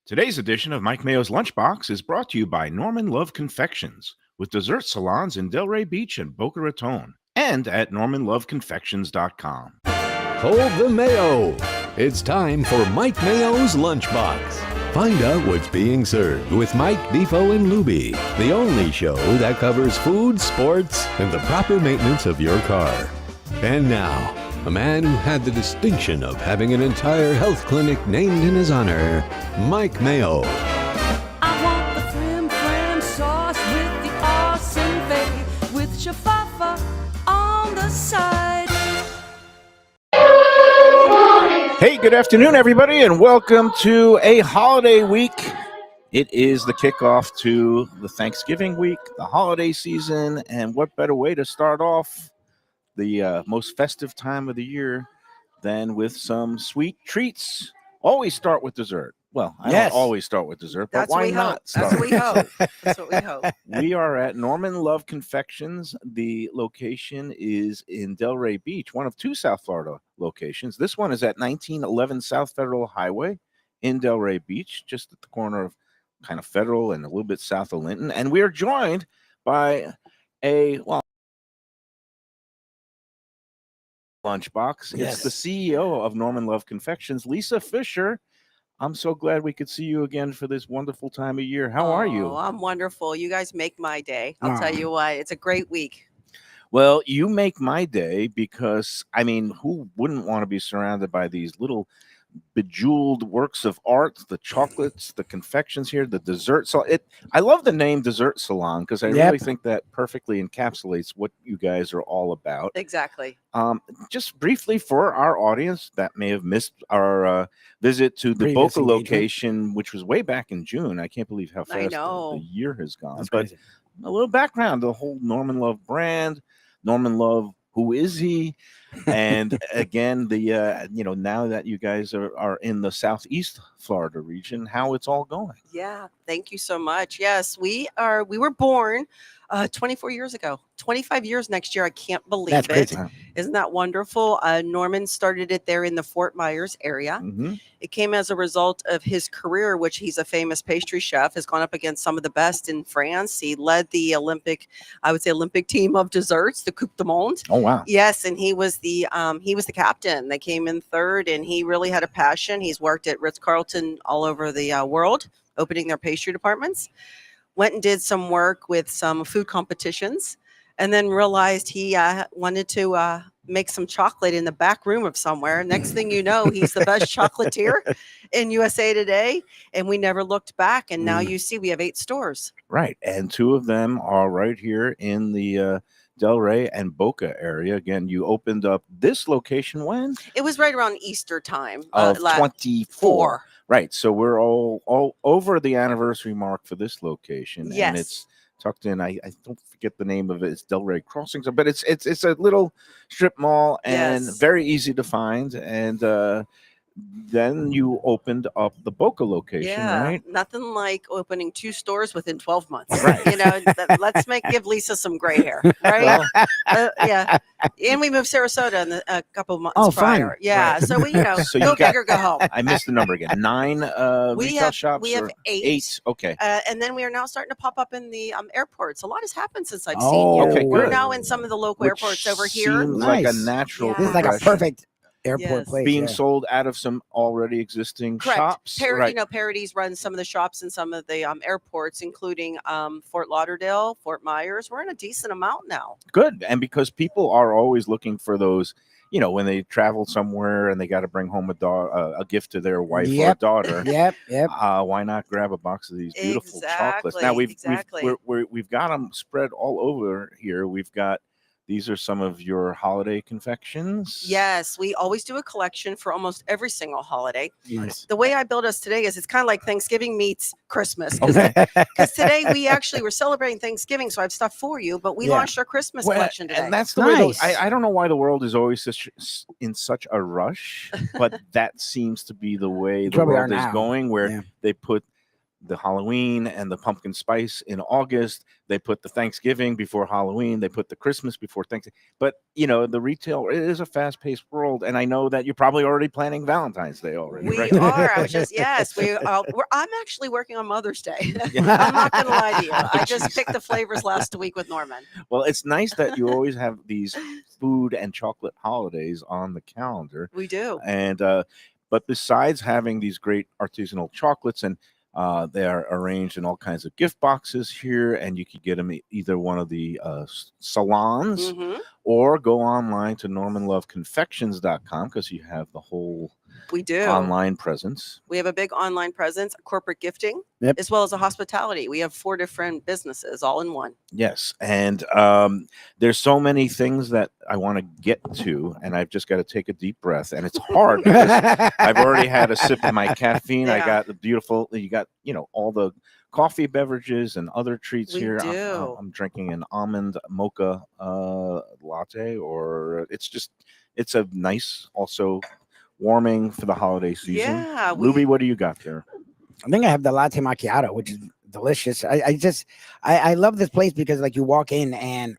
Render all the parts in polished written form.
Today's edition of Mike Mayo's Lunchbox is brought to you by Norman Love Confections, with dessert salons in Delray Beach and Boca Raton, and at normanloveconfections.com. Hold the Mayo. It's time for Mike Mayo's Lunchbox. Find out what's being served with Mike, Defo, and Lubie, the only show that covers food, sports, and the proper maintenance of your car. And now, a man who had the distinction of having an entire health clinic named in his honor, Mike Mayo. I want the flim flam sauce with the awesome fave, with shafafa on the side. Hey, good afternoon, everybody, and welcome to a holiday week. It is the kickoff to the Thanksgiving week, the holiday season, and what better way to start off the most festive time of the year than with some sweet treats. Always start with dessert. Well, I don't always start with dessert, but why not start? That's what we hope. That's what we hope. We are at Norman Love Confections. The location is in Delray Beach, one of two South Florida locations. This one is at 1911 South Federal Highway in Delray Beach, just at the corner of kind of Federal and a little bit south of Linton. And we are joined by Lunchbox. It's the CEO of Norman Love Confections, Lisa Fisher. I'm so glad we could see you again for this wonderful time of year. How are you? Oh, I'm wonderful. You guys make my day. I'll tell you what. It's a great week. Well, you make my day because, I mean, who wouldn't want to be surrounded by these little bejeweled works of art, the chocolates, the confections here, the dessert. So I love the name Dessert Salon because I really think that perfectly encapsulates what you guys are all about. Exactly. Just briefly for our audience that may have missed our visit to the Boca location, which was way back in June. I can't believe how fast the year has gone. That's but crazy. A little background, the whole Norman Love brand, Norman Love, who is he? And again, the now that you guys are in the Southeast Florida region, how it's all going. Yeah, thank you so much. Yes, we were born 24 years ago. 25 years next year. I can't believe That's it. crazy. Isn't that wonderful? Norman started it there in the Fort Myers area. Mm-hmm. It came as a result of his career, which he's a famous pastry chef, has gone up against some of the best in France. He led the Olympic team of desserts, the Coupe du Monde. Oh, wow. Yes, and he was the captain. They came in third, and he really had a passion. He's worked at Ritz-Carlton all over the world, opening their pastry departments. Went and did some work with some food competitions, and then realized he wanted to make some chocolate in the back room of somewhere. Next thing you know, he's the best chocolatier in USA Today, and we never looked back. And now you see we have 8 stores. Right, and 2 of them are right here in the Delray and Boca area. Again, you opened up this location when? It was right around Easter time. Of 24. Right, so we're all over the anniversary mark for this location. Yes. And it's tucked in, I don't forget the name of it, it's Delray Crossings, but it's a little strip mall and very easy to find. And then you opened up the Boca location, right? Nothing like opening 2 stores within 12 months. Right. Let's give Lisa some gray hair, right? Yeah. And we moved Sarasota in a couple of months prior. Fine. Yeah. Right. So we, So go you big or go home. I missed the number again. 9 retail shops? We have or 8. Okay. And then we are now starting to pop up in the airports. A lot has happened since I've seen Oh, you. okay, We're good. now in some of the local Which airports over here. Seems like a Nice. natural Yeah. This is like a progression. perfect airport Yes. place. Being sold out of some already existing Correct. shops. Right. Parodies runs some of the shops in some of the airports, including Fort Lauderdale, Fort Myers. We're in a decent amount now. Good. And because people are always looking for those, when they travel somewhere and they got to bring home a gift to their wife or daughter. Yep. Why not grab a box of these beautiful chocolates? Now we've got them spread all over here. These are some of your holiday confections. Yes, we always do a collection for almost every single holiday. Nice. The way I build us today is it's kind of like Thanksgiving meets Christmas. Okay. Because today we're celebrating Thanksgiving, so I have stuff for you, but we launched our Christmas collection today. And that's the Nice. way. I don't know why the world is always in such a rush, but that seems to be the way the Where we are world is now. going, where they put the Halloween and the pumpkin spice in August. They put the Thanksgiving before Halloween. They put the Christmas before Thanksgiving. But, the retail, it is a fast-paced world. And I know that you're probably already planning Valentine's Day already, We right? are. I was just, yes, I'm actually working on Mother's Day. I'm not going to lie to you. I just picked the flavors last week with Norman. Well, it's nice that you always have these food and chocolate holidays on the calendar. We do. And, but besides having these great artisanal chocolates, and they are arranged in all kinds of gift boxes here, and you can get them either one of the salons Mhm. or go online to normanloveconfections.com because you have the whole We do. online presence. We have a big online presence, corporate gifting, Yep. as well as a hospitality. We have 4 different businesses all in one. Yes, and there's so many things that I want to get to, and I've just got to take a deep breath, and it's hard because I've already had a sip of my caffeine. I Yeah. got the beautiful, you got all the coffee beverages and other treats We here. do. I'm drinking an almond mocha latte, or it's a nice, also warming for the holiday season. Yeah. Lubie, what do you got there? I think I have the latte macchiato, which is delicious. I love this place because like you walk in and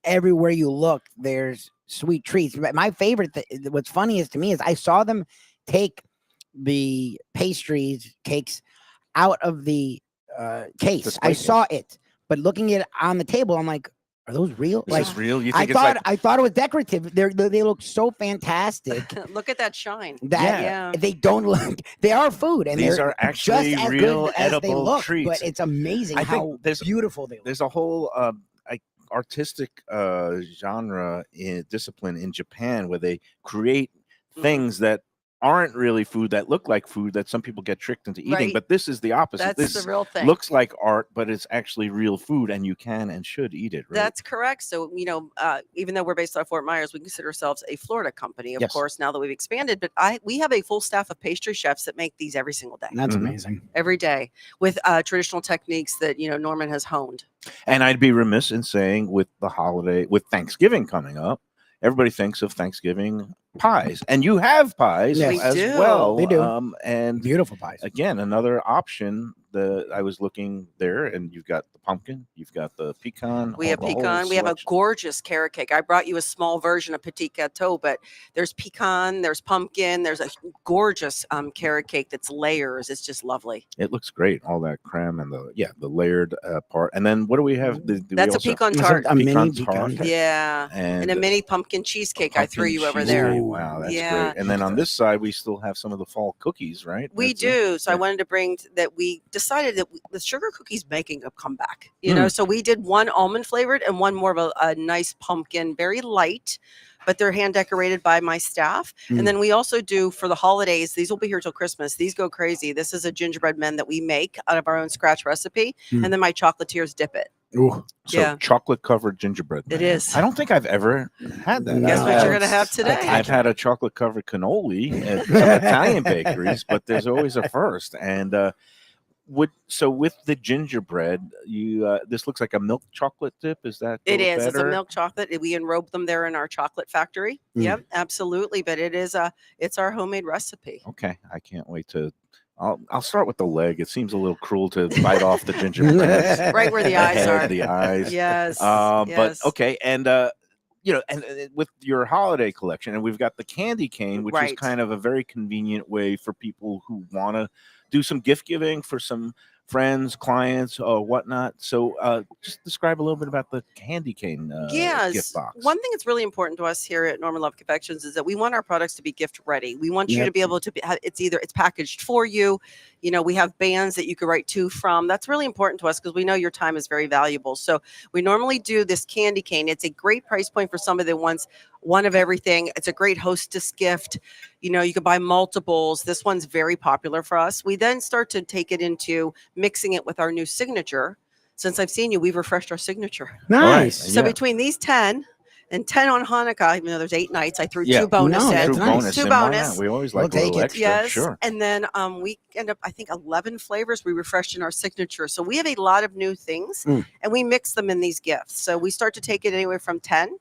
everywhere you look, there's sweet treats. But my favorite, what's funniest to me is I saw them take the pastries, cakes out of the case. Display I case. saw it, but looking at it on the table, I'm like, are those real? Is Like this real? You I think it's thought, like I thought it was decorative. They look so fantastic Look at that shine. that Yeah. they don't look. They are food, and these they're are actually just as real good as they edible look. treats. But it's amazing I think how there's- beautiful they look. There's a whole artistic genre discipline in Japan where they create things that aren't really food that look like food that some people get tricked into eating. Right. But this is the opposite. That's This the real thing. looks like art, but it's actually real food, and you can and should eat it. Right? That's correct. So, even though we're based out of Fort Myers, we consider ourselves a Florida company, of Yes. course, now that we've expanded. But we have a full staff of pastry chefs that make these every single day, That's Mhm. amazing. every day, with traditional techniques that, Norman has honed. And I'd be remiss in saying with Thanksgiving coming up, everybody thinks of Thanksgiving pies, and you have pies Yes. We as do. well. They do. And Beautiful pies. again, another option. I was looking there, and you've got the pumpkin, you've got the pecan. We have the whole pecan. We have a selection. gorgeous carrot cake. I brought you a small version of petit gâteau, but there's pecan, there's pumpkin, there's a gorgeous carrot cake that's layers. It's just lovely. It looks great, all that creme and the layered part. And then what do we have? Do we That's a also- pecan Is it tart. a mini Pecan pecan? tart. Yeah. and And a mini pumpkin cheesecake I threw pumpkin you over cheesecake. there. Wow, that's Yeah. great. And then on this side, we still have some of the fall cookies, right? We That's it. do. So I Yeah. wanted to bring that we decided that the sugar cookies making a comeback, Mm. so we did one almond flavored and one more of a nice pumpkin, very light, but they're hand decorated by my staff. Mm. And then we also do for the holidays, these will be here till Christmas. These go crazy. This is a gingerbread men that we make out of our own scratch recipe. Mm. And then my chocolatiers dip it. Ooh. So Yeah. chocolate covered gingerbread. It man. is. I don't think I've ever had that. Guess Guess No, what you're going to it's- have today? I've had a chocolate covered cannoli at some Italian bakeries, but there's always a first. And with the gingerbread, this looks like a milk chocolate dip. Is that It is. It's a better? milk chocolate. We enrobe them there in our chocolate factory. Mm. Yep, absolutely. But it's our homemade recipe. Okay, I can't wait to. I'll start with the leg. It seems a little cruel to bite off the gingerbread. Right where the eyes head, are. The eyes. Yes. But yes. okay, and with your holiday collection, and we've got the candy cane, which is Right. kind of a very convenient way for people who want to do some gift giving for some friends, clients, or whatnot. So, just describe a little bit about the candy cane Yes. gift box. One thing that's really important to us here at Norman Love Confections is that we want our products to be gift ready. We want you Yep. to be able to it's packaged for you. We have bands that you could write to from. That's really important to us because we know your time is very valuable. So we normally do this candy cane. It's a great price point for somebody that wants one of everything. It's a great hostess gift. You could buy multiples. This one's very popular for us. We then start to take it into mixing it with our new signature. Since I've seen you, we've refreshed our signature. Nice. right. So Yeah. between these 10 and 10 on Hanukkah, even though there's 8 nights, I threw Yeah. 2 bonus No, in. that's True nice. bonus. Two and why bonus. not? We always We'll like a little take it. extra. Yes. Sure. And then we end up, I think, 11 flavors we refreshed in our signature. So we have a lot of new things Mm. and we mix them in these gifts. So we start to take it anywhere from 10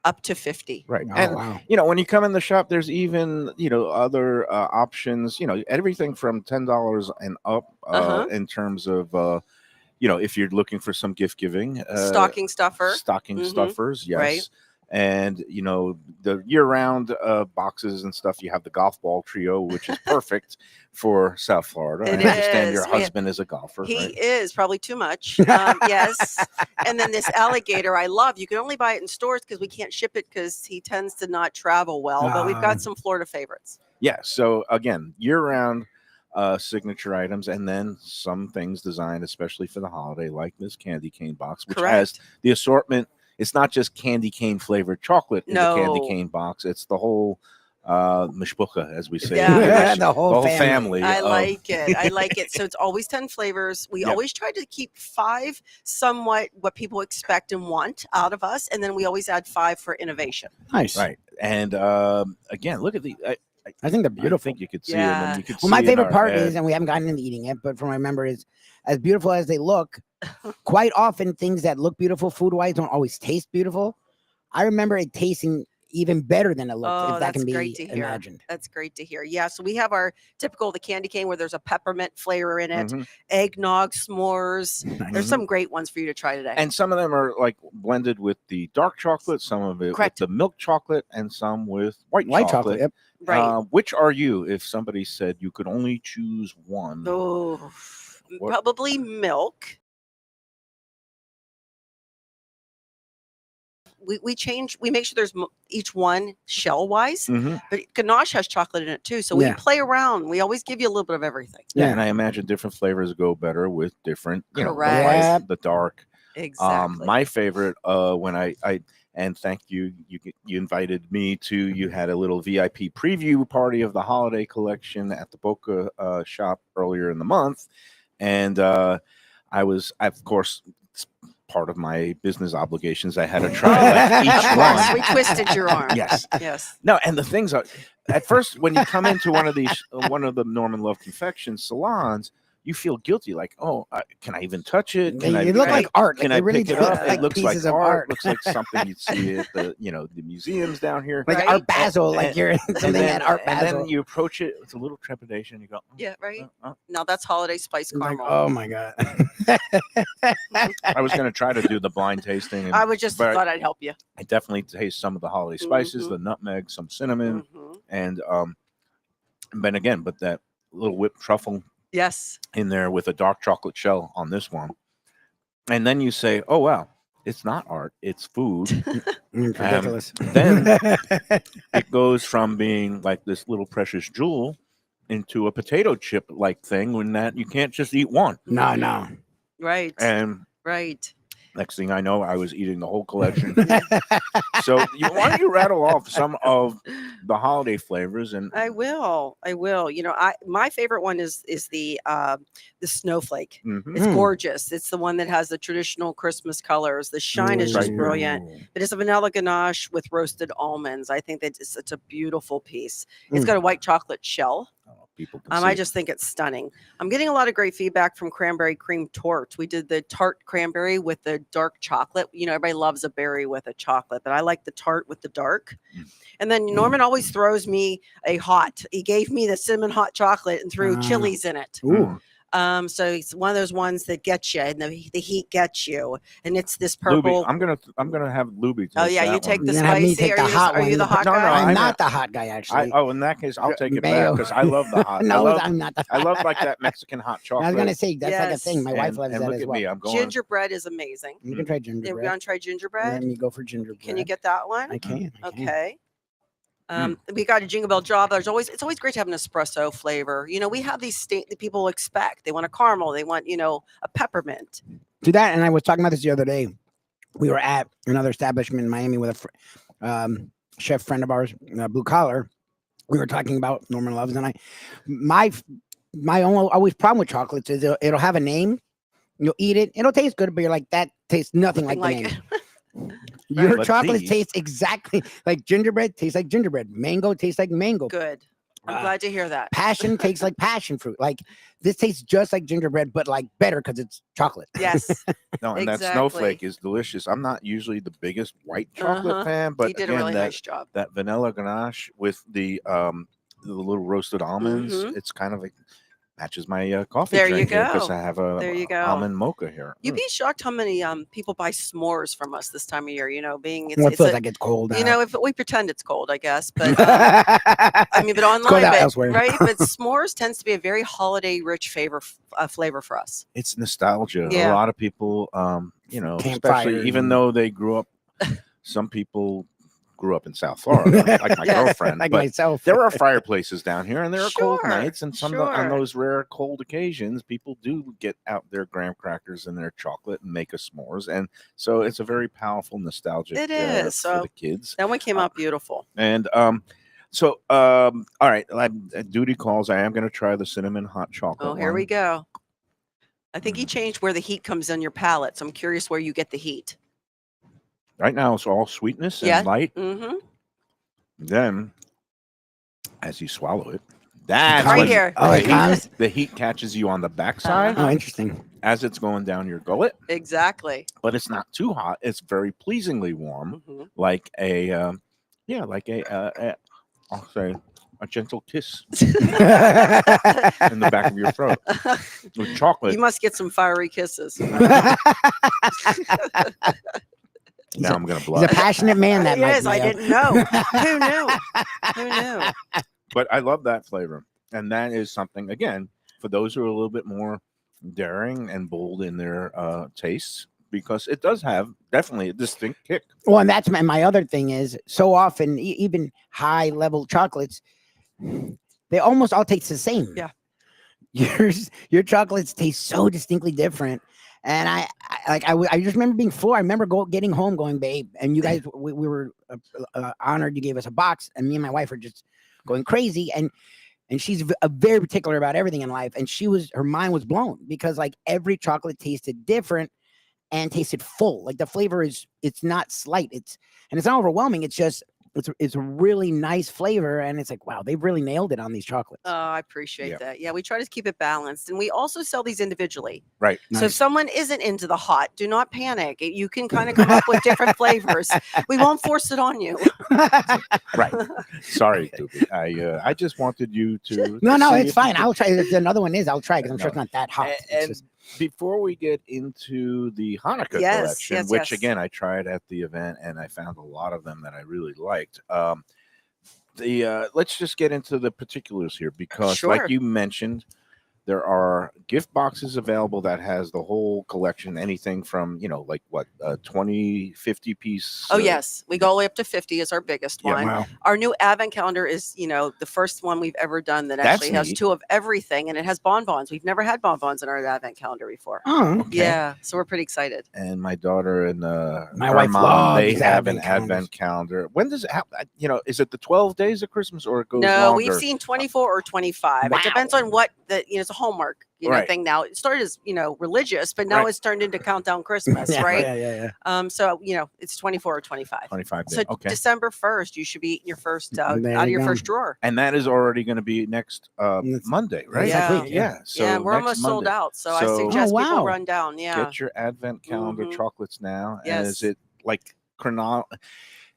up to 50. Right. Oh, And wow. when you come in the shop, there's even other options. Everything from $10 and up Uh-huh. in terms of if you're looking for some gift giving, Stocking stuffer. stocking Mhm. stuffers, yes. Right. And the year-round boxes and stuff. You have the golf ball trio, which is perfect for South Florida. It I understand your is. We- husband is a golfer, He right? is probably too much. Yes. And then this alligator I love. You can only buy it in stores because we can't ship it because he tends to not travel well. But we've Ah. got some Florida favorites. Yeah. So again, year-round signature items, and then some things designed especially for the holiday, like this candy cane box, which has Correct. the assortment. It's not just candy cane flavored chocolate in the candy No. cane box. It's the whole mishpucha, as we say. Yeah. in Yiddish. The whole family. I of- like it. I like it. So it's always 10 flavors. We Yep. always try to keep 5 somewhat what people expect and want out of us. And then we always add 5 for innovation. Nice. Right. And again, look at the. I think they're I beautiful. think you could see Yeah. them. And you could Well, my see in favorite our part ad- is, and we haven't gotten into eating it, but from what I remember is, as beautiful as they look, quite often things that look beautiful food-wise don't always taste beautiful. I remember it tasting even better than it looked, Oh, if that can that's be great to hear. imagined. That's great to hear. Yeah. So we have our typical, the candy cane where there's a peppermint flavor in it, Mhm. eggnog, s'mores. There's Mhm. some great ones for you to try today. And some of them are like blended with the dark chocolate, some of it Correct. with the milk chocolate, and some with white White chocolate. chocolate. Yep. right. Which are you if somebody said you could only choose one? Oh, What- probably milk. We make sure there's each one shell wise, Mhm. but ganache has chocolate in it too. So we Yeah. play around. We always give you a little bit of everything. Yeah, Yeah. and I imagine different flavors go better with different, the Correct. white, Yep. the dark. Exactly. My favorite, when I and thank you, you invited me to. You had a little VIP preview party of the holiday collection at the Boca shop earlier in the month, and I of course, it's part of my business obligations. I had to try like, each Of course, one. we twisted your arm. Yes. Yes. No, and the things are at first when you come into one of these one of the Norman Love Confections salons, you feel guilty, like, oh, can I even touch it? Can I? They look can I- like art. Can Like, I they really pick it do up? look like It looks like pieces of art. art. Looks like something you'd see at the the museums down here. Like Right. Art Basel, like And- you're something then, at Art and Basel. then you approach it with a little trepidation. You go, Yeah, right. oh. Now that's holiday spice Like, caramel. oh my god. I was going to try to do the blind tasting. And, I would just but thought I'd help you. I definitely taste some of the holiday spices, Mhm. the nutmeg, some cinnamon, Mhm. and then again, but that little whipped truffle Yes. in there with a dark chocolate shell on this one. And then you say, oh, wow, it's not art, it's food. Ridiculous. Then it goes from being like this little precious jewel into a potato chip like thing when that you can't just eat one. no. Right. And Right. next thing I know, I was eating the whole collection. So why don't you rattle off some of the holiday flavors? And I will. You know, my favorite one is the snowflake. Mhm. It's Mm. gorgeous. It's the one that has the traditional Christmas colors. The shine is just Right. brilliant. But it's a vanilla ganache with roasted almonds. I think that it's a beautiful piece. It's Mm. got a white chocolate shell. Oh, people can I see. just think it's stunning. I'm getting a lot of great feedback from cranberry cream torte. We did the tart cranberry with the dark chocolate. You know, everybody loves a berry with a chocolate, but I like the tart with the dark. Mm. And then Norman always throws me a hot. He gave me the cinnamon hot chocolate and threw Ah. chilies in it. Ooh. So it's one of those ones that gets you, and the heat gets you. And it's this Lubie, purple. I'm gonna have Lubie. Oh Take yeah, that you take one. the You're gonna have me spicy. take the hot Are you one. the hot No, no, guy? I'm I'm not not- the hot guy, actually. In that case, I'll take it Mayo. back because I love the hot. No, I love, I'm not the I hot love guy. like that Mexican hot chocolate. I was gonna say that's like a Yes. thing. My wife and, loves and that look as at well. me, I'm going. Gingerbread is amazing. You can try You gingerbread. want to try gingerbread? Let me go for gingerbread. Can you get that one? I can. I can. Okay. We got a Jingle Bell Java. It's always great to have an espresso flavor. You know, we have these that people expect. They want a caramel. They want, a peppermint. Do that, and I was talking about this the other day. We were at another establishment in Miami with a chef friend of ours, blue collar. We were talking about Norman Loves, and my always problem with chocolates is it'll have a name. You'll eat it, it'll taste good, but you're like, that tastes nothing like the name. Your But chocolates these- taste exactly like gingerbread. Tastes like gingerbread. Mango tastes like mango. Good. I'm glad to hear that. Passion tastes like passion fruit. Like this tastes just like gingerbread, but like better because it's chocolate. Yes. No, and that Exactly. snowflake is delicious. I'm not usually the biggest white chocolate Uh-huh. fan, but You did a again, really that nice job. that vanilla ganache with the little roasted almonds, Mhm. it's kind of like matches my coffee There you drink here because go. I have a There you go. almond mocha here. You'd be shocked how many people buy s'mores from us this time of year. You know, being Well, it it's feels a, like it's cold. you know, if we pretend it's cold, I guess, but I mean, but online, cold out but, elsewhere. right? But s'mores tends to be a very holiday-rich flavor for us. It's nostalgia. Yeah. A lot of people, you know, Campfires especially even and- though they grew up, some people grew up in South Florida, like my Yes. girlfriend. like but myself. there are fireplaces down here, and there are cold Sure, nights, and on sure. those rare cold occasions, people do get out their graham crackers and their chocolate and make a s'mores, and so it's a very powerful nostalgic. It is. for So the kids. that one came out beautiful. And so all right, duty calls. I am going to try the cinnamon hot chocolate. Oh, here we one. go. I think he changed where the heat comes on your palate, so I'm curious where you get the heat. Right now, it's all sweetness and Yeah. light. Mm-hmm. Then, as you swallow it, that's Right when here. Oh, it comes? the heat catches you on the backside Oh, interesting. as it's going down your gullet, Exactly. but it's not too hot. It's very pleasingly warm, Mhm. like I'll say a gentle kiss in the back of your throat with chocolate. You must get some fiery kisses. Now I'm going to He's a blush. passionate man. That He Mike is. I Mayo. didn't know. Who knew? Who knew? But I love that flavor. And that is something, again, for those who are a little bit more daring and bold in their tastes, because it does have definitely a distinct kick. Well, and that's my other thing is so often even high level chocolates, they almost all taste the same. Yeah. Your chocolates taste so distinctly different. And I just remember being floored. I remember getting home going, babe, and you guys, we were honored. You gave us a box, and me and my wife were just going crazy. And she's very particular about everything in life. And her mind was blown because like every chocolate tasted different and tasted full. Like the flavor it's not slight. It's not overwhelming. It's just, it's a really nice flavor. And it's like, wow, they've really nailed it on these chocolates. Oh, I appreciate Yeah. that. Yeah, we try to keep it balanced. And we also sell these individually. Right. So if Nice. someone isn't into the hot, do not panic. You can kind of come up with different flavors. We won't force it on you. Right. Sorry, Doobie. I just wanted you to. No, see it's if fine. you I'll try. If another one is, I'll try because I'm sure No. it's not that hot. could- It's And just- before we get into the Hanukkah Yes, collection, yes, which yes. again I tried at the event and I found a lot of them that I really liked. Let's just get into the particulars here because, Sure. like you mentioned, there are gift boxes available that has the whole collection, anything from, like what, 20, 50 piece. Oh, yes. We go all the way up to 50 is our biggest Yeah, one. wow. Our new advent calendar is, the first one we've ever done that That's actually has neat. 2 of everything, and it has bonbons. We've never had bonbons in our advent calendar before. Oh, Okay. Yeah, so we're pretty excited. And my daughter and My her wife mom, loves they have an advent calendars. advent calendar. When does it happen? Is it the 12 days of Christmas or it goes No, longer? we've seen 24 or 25. Wow. It depends on what it's a homework, Right. thing now. It started as, religious, but now Right. it's turned into countdown Christmas, Yeah, right? Yeah. So, it's 24 or 25. 25 days. So Okay. December 1st, you should be eating your first There out you of your go. first drawer. And that is already going to be next It's- Monday, right? next Yeah. week, Yeah. So yeah, we're next almost sold Monday. out. So, I So- suggest Oh, people wow. run down. Yeah. Get your advent calendar Mhm. chocolates now. And Yes. is it like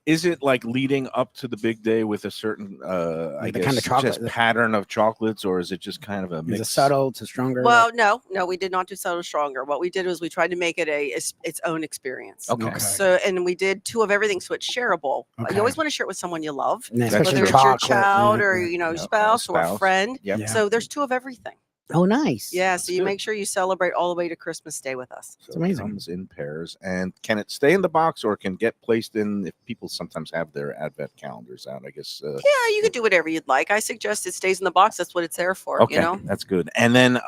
is it like leading up to the big day with a certain I The guess kind of chocolate just that- pattern of chocolates, or is it just kind of a Is mix? it subtle to stronger? Well, no, we did not do subtle stronger. What we did was we tried to make it its own experience. Okay. So, and we did 2 of everything, so it's shareable. Okay. You always want to share it with someone you love, And That's especially whether it's true. your chocolate, child yeah, or yeah. your Yeah, spouse or a spouse. friend. Yep. Yeah. So there's 2 of everything. Oh, nice. Yeah, That's so you good. make sure you celebrate all the way to Christmas Day with us. So It's amazing. It comes in pairs. And can it stay in the box or can get placed in if people sometimes have their advent calendars out? I guess. Yeah, you could do whatever you'd like. I suggest it stays in the box. That's what it's there for. Okay, that's good. And then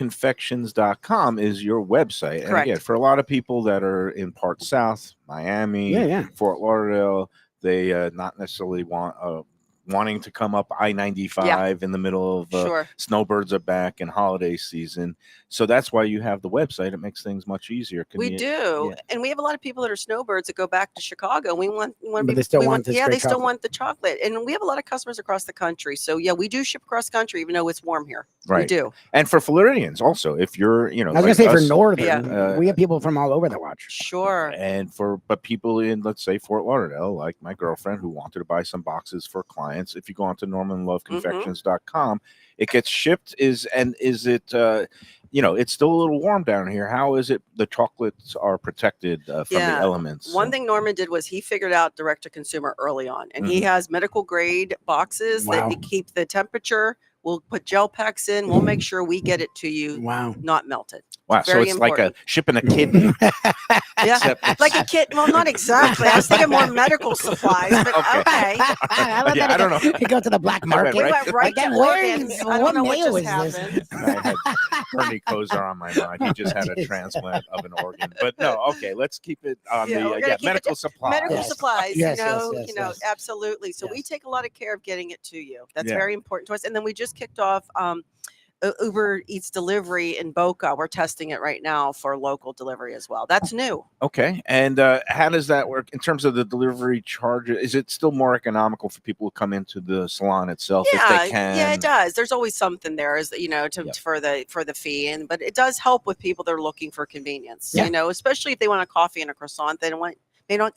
NormanLoveConfections.com is your website. And Correct. again, for a lot of people that are in part south, Miami, Yeah. Fort Lauderdale, they not necessarily want wanting to come up I-95 in the middle of Sure. snowbirds are back and holiday season. So that's why you have the website. It makes things much easier. We do, and we have a lot of people that are snowbirds that go back to Chicago. We want But they still want this yeah, great they still chocolate. want the chocolate, and we have a lot of customers across the country. So yeah, we do ship across country, even though it's warm here. Right. We do. And for Floridians also, if you're, you know, I was like gonna say us, for northern, Yeah. we have people from all over that watch. Sure. and but people in, let's say, Fort Lauderdale, like my girlfriend who wanted to buy some boxes for clients, if you go onto normanloveconfections.com, it gets shipped. Is it you know, it's still a little warm down here. How is it the chocolates are protected from the Yeah. elements? One thing Norman did was he figured out direct to consumer early on, and he has medical grade boxes Wow. that keep the temperature. We'll put gel packs in. We'll make sure we get it to you Wow. not melted. Wow, so very it's like important. shipping a kidney. Yeah, Except it's- like a kit. Well, not exactly. I was thinking more medical supplies, but Okay. okay. I love Yeah, that I don't know. You go to the black market. We Right. went right Again, to where organs. is- I don't what know what Mayo just is this? happened. I had Bernie Kosar on my mind. He just had a transplant of an organ. But no, okay, let's keep it on Yeah, we're the gonna keep it medical to supplies. Medical Yes. supplies, Yes, you know, yes. absolutely. So we Yes. take a lot of care of getting it to you. That's Yeah. very important to us. And then we just kicked off Uber Eats delivery in Boca. We're testing it right now for local delivery as well. That's new. Okay, and how does that work in terms of the delivery charge? Is it still more economical for people to come into the salon itself if they can? Yeah, it does. There's always something there, is you know, Yep. for the fee, and but it does help with people that are looking for convenience. Yeah. You know, especially if they want a coffee and a croissant,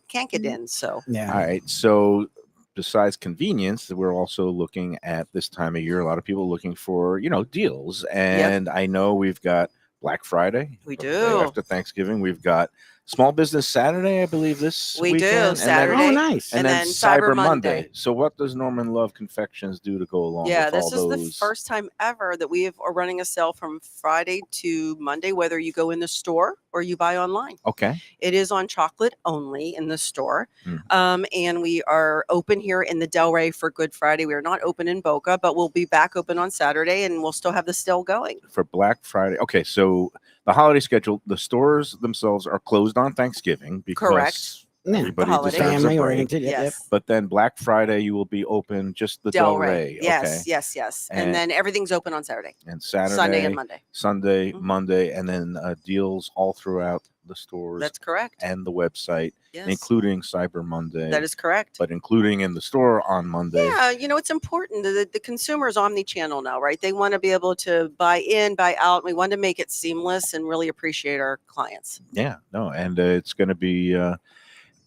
can't get in. So Yeah. All right, so besides convenience, we're also looking at this time of year. A lot of people looking for, you know, deals, and I know we've got Black Friday. We the day do. after Thanksgiving. We've got Small Business Saturday, I believe this We do, weekend, and then- Saturday. Oh, nice. and then then Cyber Cyber Monday. Monday. So what does Norman Love Confections do to go along yeah, with this all is those? the first time ever that we are running a sale from Friday to Monday, whether you go in the store or you buy online. Okay. It is on chocolate only in the store. Mm. And we are open here in the Delray for Good Friday. We are not open in Boca, but we'll be back open on Saturday, and we'll still have the sale going. For Black Friday. Okay, so the holiday schedule, the stores themselves are closed on Thanksgiving because Correct. Yeah. everybody The holiday. deserves a Family break. oriented. Yep, yep. Yes. But then Black Friday, you will be open just the Delray. Delray. Yes, Okay. yes. And- And then everything's open on Saturday, And Saturday, Sunday, and Monday. Sunday, Mhm. Monday, and then deals all throughout the stores That's correct. and the website, Yes. including Cyber Monday. That is correct. but including in the store on Monday. Yeah, you know, it's important. The consumer is omni-channel now, right? They want to be able to buy in, buy out. We want to make it seamless and really appreciate our clients. Yeah, no, and it's going to be,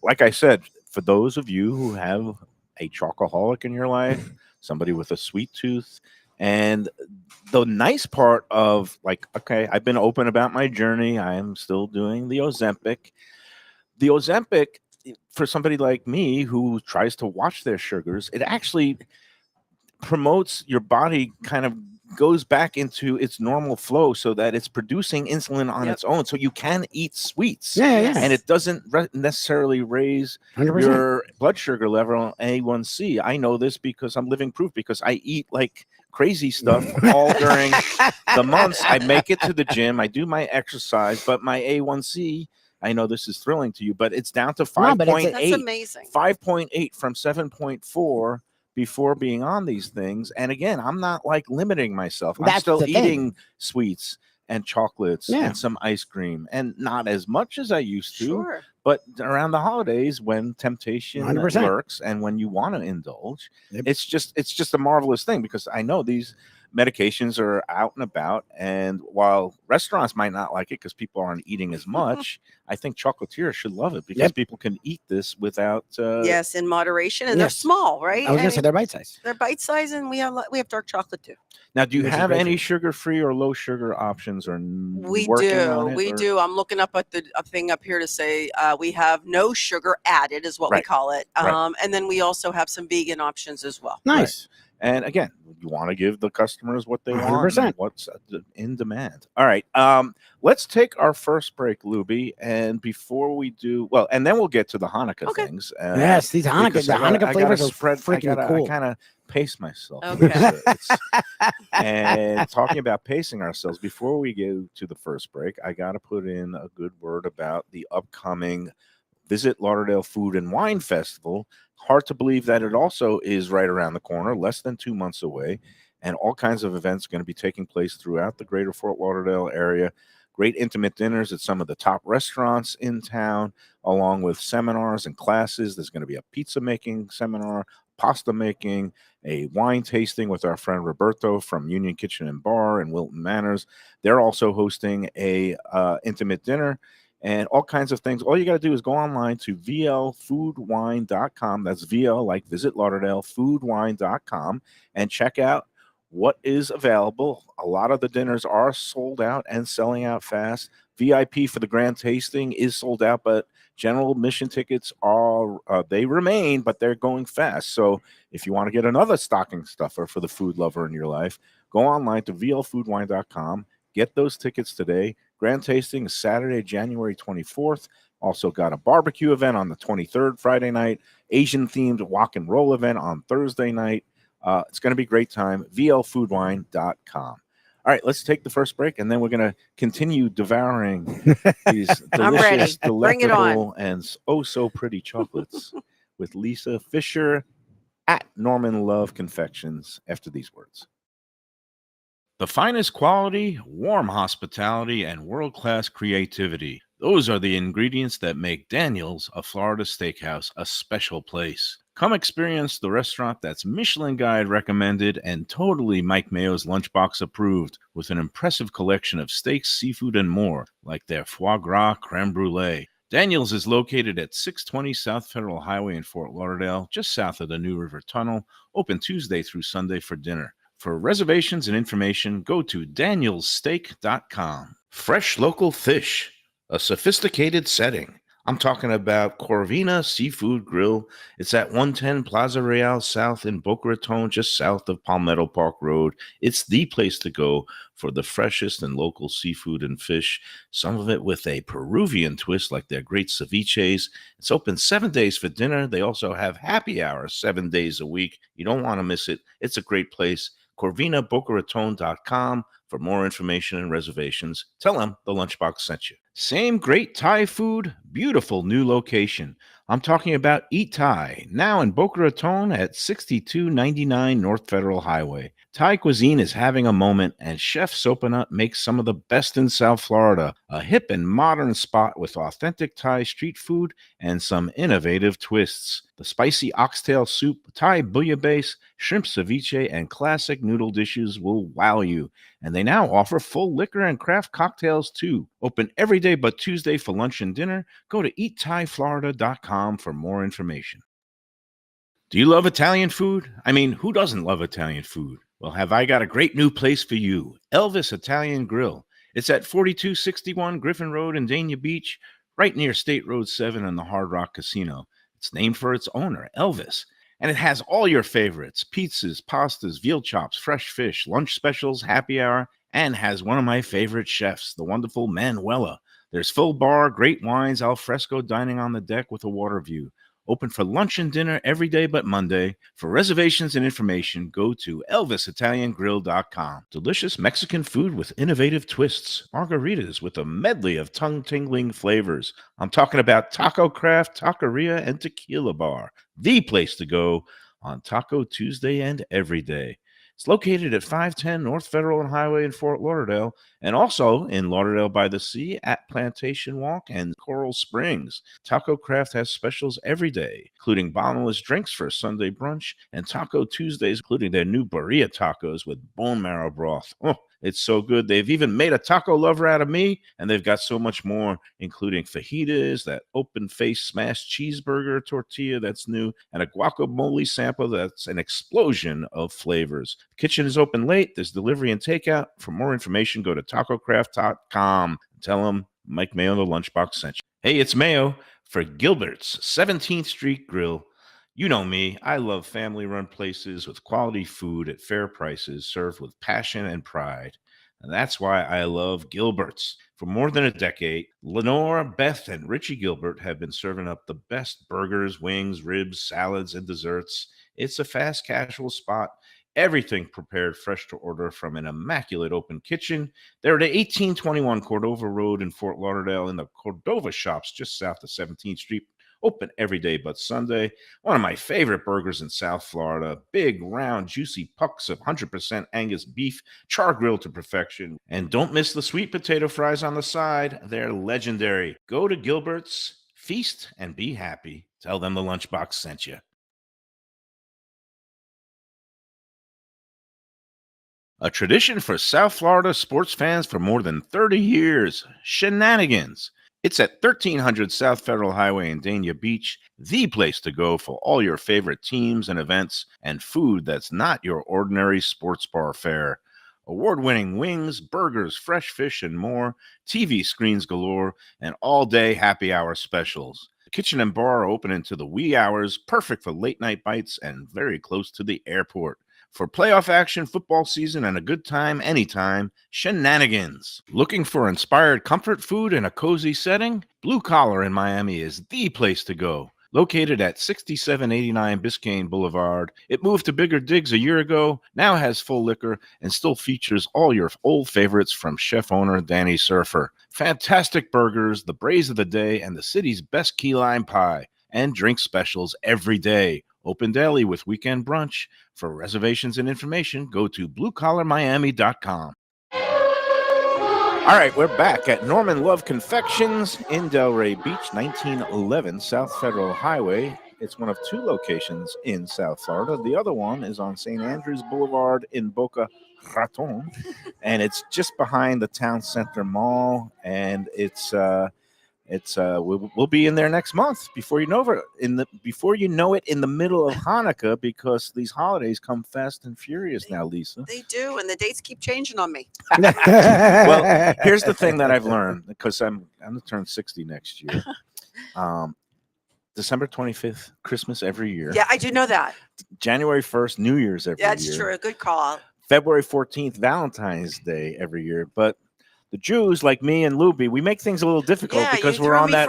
like I said, for those of you who have a chocoholic in your life, somebody with a sweet tooth, and the nice part of, like, okay, I've been open about my journey. I am still doing the Ozempic. The Ozempic, for somebody like me who tries to watch their sugars, it actually promotes your body kind of goes back into its normal flow so that it's producing insulin on Yep. its own. So you can eat sweets. Yeah, Yes. yeah. And it doesn't necessarily raise 100%. your blood sugar level, A1C. I know this because I'm living proof, because I eat like crazy stuff all during the months. I make it to the gym, I do my exercise, but my A1C, I know this is thrilling to you, but it's down to No, but it's a- 5.8. That's amazing. 5.8 from 7.4 before being on these things. And again, I'm not like limiting myself. I'm That's still the thing. eating sweets and chocolates Yeah. and some ice cream, and not as much as I used to. Sure. But around the holidays, when temptation 100%. lurks and when you want to indulge, Yep. it's just a marvelous thing, because I know these medications are out and about, and while restaurants might not like it because people aren't eating as much, I think chocolatiers should love it because Yep. people can eat this without Yes, in moderation, and they're Yes. small, right? I was I gonna say mean, they're bite size. they're bite size, and we have dark chocolate too. Now, do you Which is have great any for you. sugar-free or low sugar options, or We working do. on it, We or- do. I'm looking up at a thing up here to say we have no sugar added, is what we Right. call it. Right. And then we also have some vegan options as well. Nice. And again, you want to give the customers what they want, 100%. and what's in demand. All right, let's take our first break, Lubie, and before we do, well, and then we'll get to the Hanukkah Okay. things. Yes, these Hanukkah, because the I gotta- Hanukkah I gotta flavors are spread. freaking I cool. kind of pace myself. Okay. And talking about pacing ourselves, before we go to the first break, I got to put in a good word about the upcoming Visit Lauderdale Food and Wine Festival. Hard to believe that it also is right around the corner, less than 2 months away, and all kinds of events going to be taking place throughout the greater Fort Lauderdale area. Great intimate dinners at some of the top restaurants in town, along with seminars and classes. There's going to be a pizza making seminar, pasta making, a wine tasting with our friend Roberto from Union Kitchen and Bar in Wilton Manors. They're also hosting a intimate dinner and all kinds of things. All you got to do is go online to vlfoodwine.com. That's VL, like Visit Lauderdale, foodwine.com, and check out what is available. A lot of the dinners are sold out and selling out fast. VIP for the grand tasting is sold out, but general admission tickets are they remain, but they're going fast. So if you want to get another stocking stuffer for the food lover in your life, go online to vlfoodwine.com. Get those tickets today. Grand tasting is Saturday, January 24th. Also got a barbecue event on the 23rd, Friday night. Asian-themed walk and roll event on Thursday night. It's going to be a great time. vlfoodwine.com. All right, let's take the first break, and then we're going to continue devouring these I'm ready. delicious, Bring it on. delectable, and so pretty chocolates with Lisa Fisher at Norman Love Confections after these words. The finest quality, warm hospitality, and world-class creativity. Those are the ingredients that make Daniel's, a Florida steakhouse, a special place. Come experience the restaurant that's Michelin Guide recommended and totally Mike Mayo's Lunchbox approved, with an impressive collection of steaks, seafood, and more, like their foie gras creme brulee. Daniel's is located at 620 South Federal Highway in Fort Lauderdale, just south of the New River Tunnel, open Tuesday through Sunday for dinner. For reservations and information, go to danielssteak.com. Fresh local fish, a sophisticated setting. I'm talking about Corvina Seafood Grill. It's at 110 Plaza Real South in Boca Raton, just south of Palmetto Park Road. It's the place to go for the freshest and local seafood and fish, some of it with a Peruvian twist like their great ceviches. It's open 7 days for dinner. They also have happy hours 7 days a week. You don't want to miss it. It's a great place. CorvinaBocaRaton.com for more information and reservations. Tell them the Lunchbox sent you. Same great Thai food, beautiful new location. I'm talking about Eat Thai, now in Boca Raton at 6299 North Federal Highway. Thai cuisine is having a moment, and Chef Sopanut makes some of the best in South Florida. A hip and modern spot with authentic Thai street food and some innovative twists. The spicy oxtail soup, Thai bouillabaisse, shrimp ceviche, and classic noodle dishes will wow you. And they now offer full liquor and craft cocktails too. Open every day but Tuesday for lunch and dinner. Go to eatthaiflorida.com for more information. Do you love Italian food? I mean, who doesn't love Italian food? Well, have I got a great new place for you, Elvis Italian Grill. It's at 4261 Griffin Road in Dania Beach, right near State Road 7 and the Hard Rock Casino. It's named for its owner, Elvis, and it has all your favorites, pizzas, pastas, veal chops, fresh fish, lunch specials, happy hour, and has one of my favorite chefs, the wonderful Manuela. There's full bar, great wines, al fresco dining on the deck with a water view. Open for lunch and dinner every day but Monday. For reservations and information, go to elvisitaliangrill.com. Delicious Mexican food with innovative twists. Margaritas with a medley of tongue-tingling flavors. I'm talking about Taco Craft, Taqueria, and Tequila Bar. The place to go on Taco Tuesday and every day. It's located at 510 North Federal and Highway in Fort Lauderdale, and also in Lauderdale by the Sea at Plantation Walk and Coral Springs. Taco Craft has specials every day, including bottomless drinks for a Sunday brunch, and Taco Tuesdays, including their new birria tacos with bone marrow broth. Oh, it's so good. They've even made a taco lover out of me, and they've got so much more, including fajitas, that open-faced smashed cheeseburger tortilla that's new, and a guacamole sample that's an explosion of flavors. The kitchen is open late. There's delivery and takeout. For more information, go to tacocraft.com. Tell them Mike Mayo, the Lunchbox, sent you. Hey, it's Mayo for Gilbert's 17th Street Grill. You know me, I love family-run places with quality food at fair prices served with passion and pride. And that's why I love Gilbert's. For more than a decade, Lenore, Beth, and Richie Gilbert have been serving up the best burgers, wings, ribs, salads, and desserts. It's a fast casual spot. Everything prepared fresh to order from an immaculate open kitchen. They're at 1821 Cordova Road in Fort Lauderdale in the Cordova Shops just south of 17th Street. open every day but Sunday. One of my favorite burgers in South Florida. Big, round, juicy pucks of 100% Angus beef, char grilled to perfection. And don't miss the sweet potato fries on the side. They're legendary. Go to Gilbert's, feast, and be happy. Tell them the Lunchbox sent you. A tradition for South Florida sports fans for more than 30 years, Shenanigans. It's at 1300 South Federal Highway in Dania Beach, the place to go for all your favorite teams and events and food that's not your ordinary sports bar fare. Award-winning wings, burgers, fresh fish, and more, TV screens galore, and all-day happy hour specials. The kitchen and bar are open into the wee hours, perfect for late-night bites and very close to the airport. For playoff action, football season, and a good time anytime, Shenanigans. Looking for inspired comfort food in a cozy setting? Blue Collar in Miami is the place to go. Located at 6789 Biscayne Boulevard, it moved to bigger digs a year ago, now has full liquor, and still features all your old favorites from chef owner Danny Surfer. Fantastic burgers, the braise of the day, and the city's best key lime pie. And drink specials every day. Open daily with weekend brunch. For reservations and information, go to bluecollarmiami.com. All right, we're back at Norman Love Confections in Delray Beach, 1911 South Federal Highway. It's one of two locations in South Florida. The other one is on St. Andrews Boulevard in Boca Raton, and it's just behind the Town Center Mall, and we'll be in there next month before you know it in the middle of Hanukkah, because these holidays come fast and furious now, Lisa. They do, and the dates keep changing on me. Well, here's the thing that I've learned, because I'm going to turn 60 next year. December 25th, Christmas every year. Yeah, I do know that. January 1st, New Year's every year. That's true. Good call. February 14th, Valentine's Day every year. But the Jews, like me and Lubie, we make things a little difficult because we're on that.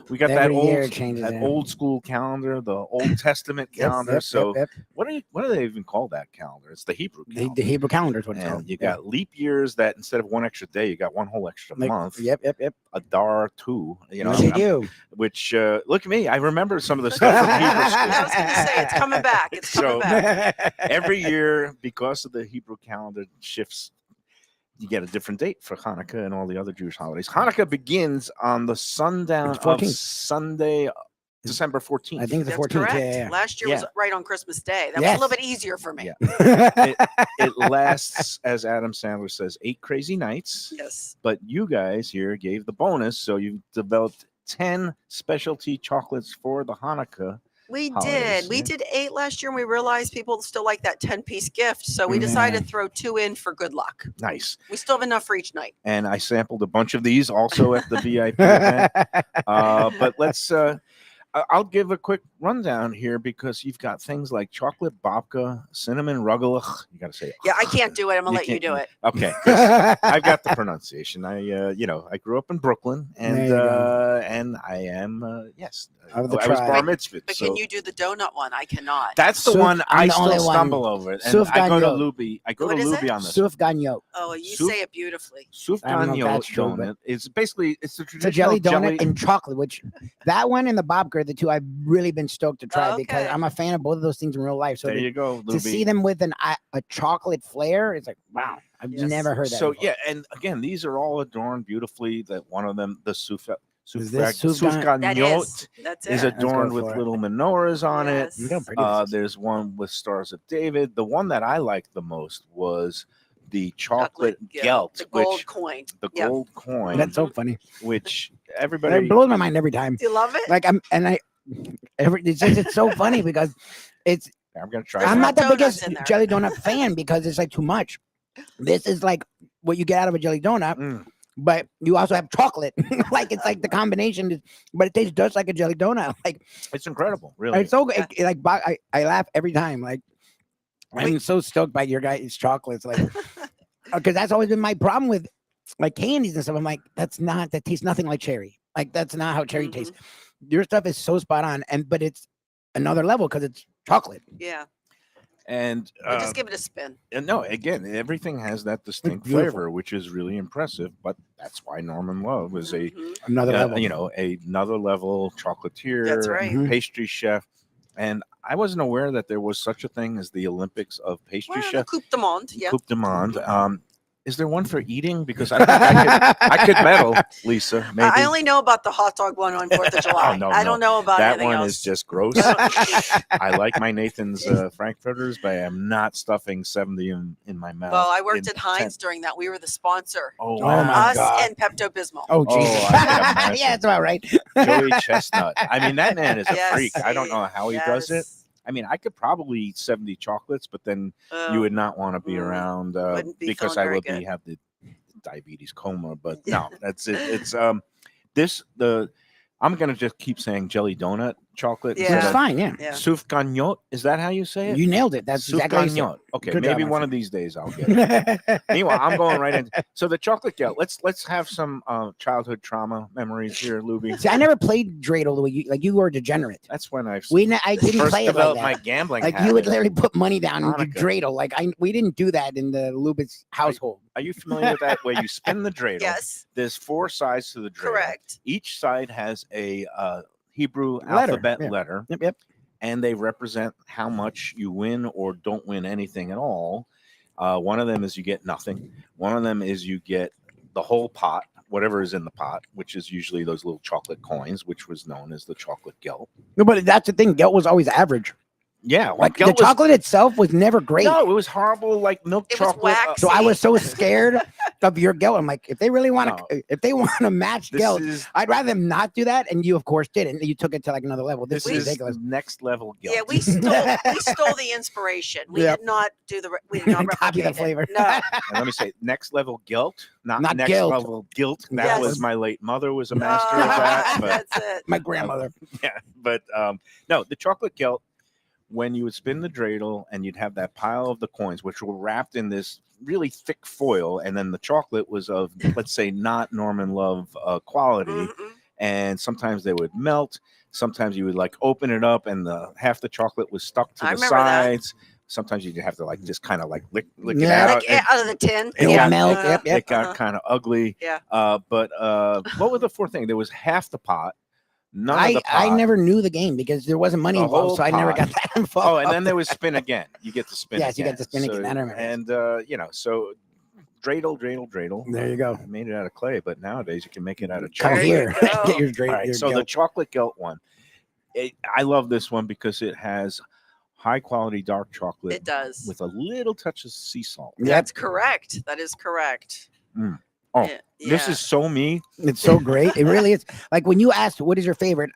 We got that old school calendar, the Old Testament calendar. What do they even call that calendar? It's the Hebrew calendar. The Hebrew calendar is what it's called. You got leap years that instead of one extra day, you got one whole extra month. Yep. Adar 2. Yes, you do. Which look at me, I remember some of the stuff from Hebrew school. I was going to say it's coming back. It's coming back. Every year, because of the Hebrew calendar shifts, you get a different date for Hanukkah and all the other Jewish holidays. Hanukkah begins on the sundown of Sunday, December 14th. I think it's the 14th. Correct. Yeah. Last year was right on Christmas Day. That was a little bit easier for me. Yeah. it lasts, as Adam Sandler says, 8 crazy nights. Yes. But you guys here gave the bonus, so you developed 10 specialty chocolates for the Hanukkah. We did. We did 8 last year, and we realized people still like that 10-piece gift. So we decided to throw 2 in for good luck. Nice. We still have enough for each night. And I sampled a bunch of these also at the VIP event. But let's I'll give a quick rundown here, because you've got things like chocolate babka, cinnamon rugelach. You got to say it. Yeah, I can't do it. I'm gonna let you do it. Okay, I've got the pronunciation. I grew up in Brooklyn, and I am I was bar mitzvah. But can you do the donut one? I cannot. That's the one I still stumble over. And I go to Lubie. I go to Lubie on this. Souf ganyo. Oh, you say it beautifully. Souf ganyo donut. It's basically the traditional jelly donut and chocolate, which that one and the babka are the two I've really been stoked to try, because I'm a fan of both of those things in real life. So there you go, Lubie. To see them with a chocolate flair, it's like, wow, I've never heard that. So before. and again, these are all adorned beautifully. That one of them, the souf ganyo is adorned with little menorahs on it. There's one with Stars of David. The one that I liked the most was the chocolate gelt, the gold coin. The gold coin. That's so funny. Which everybody it blows my mind every time. Do you love it? Like it's so funny, because I'm gonna try. I'm not the biggest jelly donut fan, because it's like too much. This is like what you get out of a jelly donut. But you also have chocolate. Like it's like the combination, but it tastes just like a jelly donut. Like it's incredible, really. It's so I laugh every time. Like I'm so stoked by your guys' chocolates, like because that's always been my problem with like candies and stuff. I'm like, that tastes nothing like cherry. Like that's not how cherry tastes. Your stuff is so spot on, but it's another level because it's chocolate. Yeah. And Or just give it a spin. and no, again, everything has that distinct Beautiful. flavor, which is really impressive. But that's why Norman Love is a Mhm. Another level. you know, another level chocolatier, That's right. Mhm. pastry chef. And I wasn't aware that there was such a thing as the Olympics of pastry Well, the chef. Coupe de Monde, yeah. Coupe de Monde. Is there one for eating? Because I think I could medal, Lisa. Maybe. I only know about the hot dog one on 4th of July. no, I don't know about that anything one else. is just gross. I like my Nathan's Frankfurters, but I am not stuffing 70 in my mouth. Well, I worked in at Heinz during that. We were the sponsor. Oh, Oh, wow. my Us God. and Pepto Bismol. Oh, Oh, Jesus. I can imagine. Yeah, that's about right. Joey Chestnut. I mean, that man is a Yes. freak. I don't know how he does it. Yes. I mean, I could probably eat 70 chocolates, but then you would not want to be around wouldn't be because feeling I very would good. have the diabetes coma. But no, that's it. It's I'm gonna just keep saying jelly donut chocolate. Yeah. It's fine, yeah. Yeah. Soufgagnotte. Is that how you say it? You nailed it. That's exactly how you said Soufgagnotte. Okay, Good maybe job, my one of these days I'll get it. it. Meanwhile, I'm going right in. So the chocolate gel. Let's have some childhood trauma memories here, Lubie. See, I never played dreidel the way you were a degenerate. That's when I I didn't first play it like developed that. my gambling. Like you would habit. literally put money down and do Hanukkah. dreidel. Like we didn't do that in the Lubitz household. Are you familiar with that? Where you spin the dreidel. Yes, There's 4 sides to the dreidel. correct. Each side has a Hebrew Letter, alphabet yeah. letter, Yep. and they represent how much you win or don't win anything at all. One of them is you get nothing. One of them is you get the whole pot, whatever is in the pot, which is usually those little chocolate coins, which was known as the chocolate gelt. No, but that's the thing. Gelt was always average. Yeah, well, Like the gelt was- chocolate itself was never great. No, it was horrible, like milk It was chocolate. waxy. So I was so scared of your Gelt. I'm like, if they really want No. to, if they want to match This Gelt, is I'd rather them not do that. And you, of course, did, and you took it to like another level. This this is is ridiculous. next level gelt. Yeah, we stole the inspiration. We Yep. did not do we did not Copy the replicate it. flavor. No, And let me say, next level guilt, not next guilt. level guilt. That Yes. was my late mother was a master of that. But that's it. My grandmother. yeah, but no, the chocolate gelt. When you would spin the dreidel and you'd have that pile of the coins, which were wrapped in this really thick foil, and then the chocolate was of, let's say, not Norman Love quality, Mhm. and sometimes they would melt. Sometimes you would like open it up, and half the chocolate was stuck to I the remember that. sides. Sometimes you have to like just kind of like lick it Yeah. out. Like out of the tin. It Yeah, got- melt. Yep. It got kind of ugly. Yeah. But what were the 4 things? There was half the pot. None of I the pot. never knew the game because there wasn't money The involved, whole so I never pot. got that involved. Oh, and then there was spin again. You get to spin. Yes, you again. get to spin again. I remember this. And you know, so dreidel. There you go. I made it out of clay, but nowadays you can make it out of Come There chocolate. you here, go. get your All drink. right, so the chocolate gelt one. I love this one because it has high quality dark chocolate It does. with a little touch of sea salt. That's correct. That is correct. Oh, Yeah. This is so me. It's so great. It really is. Like when you asked what is your favorite,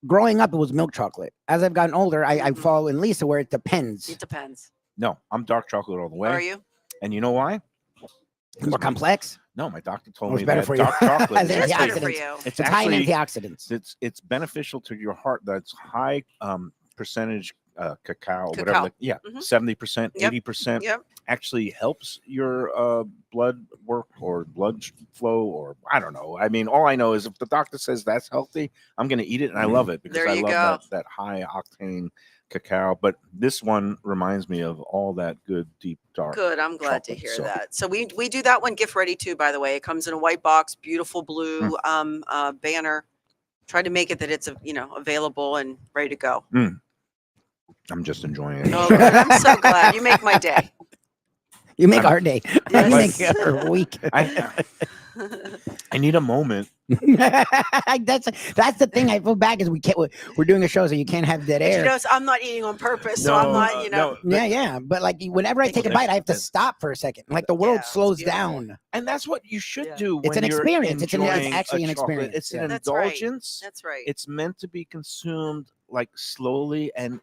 growing up it was milk chocolate. As I've gotten older, I fall in Lisa where it depends. It depends. No, I'm dark chocolate all the way. Are you? And you know why? More complex. No, my doctor told Oh, it's me better that for you. dark chocolate. It's It is actually- better for antioxidants. you. It's It's high in actually antioxidants. it's beneficial to your heart. That's high percentage cacao, whatever. Cacao. Like, yeah, Mhm. 70%, Yep. 80%. Yep. Actually helps your blood work or blood flow, or I don't know. I mean, all I know is if the doctor says that's healthy, I'm going to eat it, and I love it because There I you love go. that high octane cacao. But this one reminds me of all that good deep dark. Good. I'm glad to chocolate, hear so- that. So we do that one gift ready too, by the way. It comes in a white box, beautiful blue banner. Try to make it that it's available and ready to go. I'm just enjoying it. Oh, good. I'm so glad. You make my day. You make our day. Yes. You make our week. I need a moment. that's the thing. I feel bad because we're doing a show, so you can't have dead air. I'm not eating on purpose, so I'm not. no, Yeah. But like whenever I take a bite, I have to stop for a second. Like the world Yeah, it's slows beautiful. down. And that's what you should Yeah. do. It's when an you're experience. It's enjoying actually a an chocolate. experience. It's Yeah. an That's right. indulgence. That's right. It's meant to be consumed like slowly and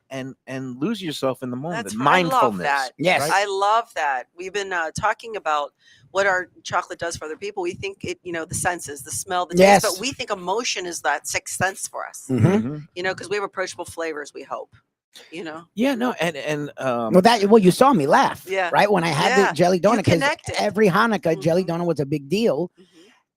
lose yourself in the moment. That's right. I love Mindfulness. that. Yes. right? I love that. We've been talking about what our chocolate does for other people. We think it, the senses, the smell, the Yes. taste, but we think emotion is that sixth sense for us. Mhm. Mhm. Because we have approachable flavors. We hope. Yeah, no, and Well, you saw me laugh. Yeah. Right when I had Yeah. the jelly donut, because connected. every Hanukkah jelly Mhm. donut was a big deal, Mhm.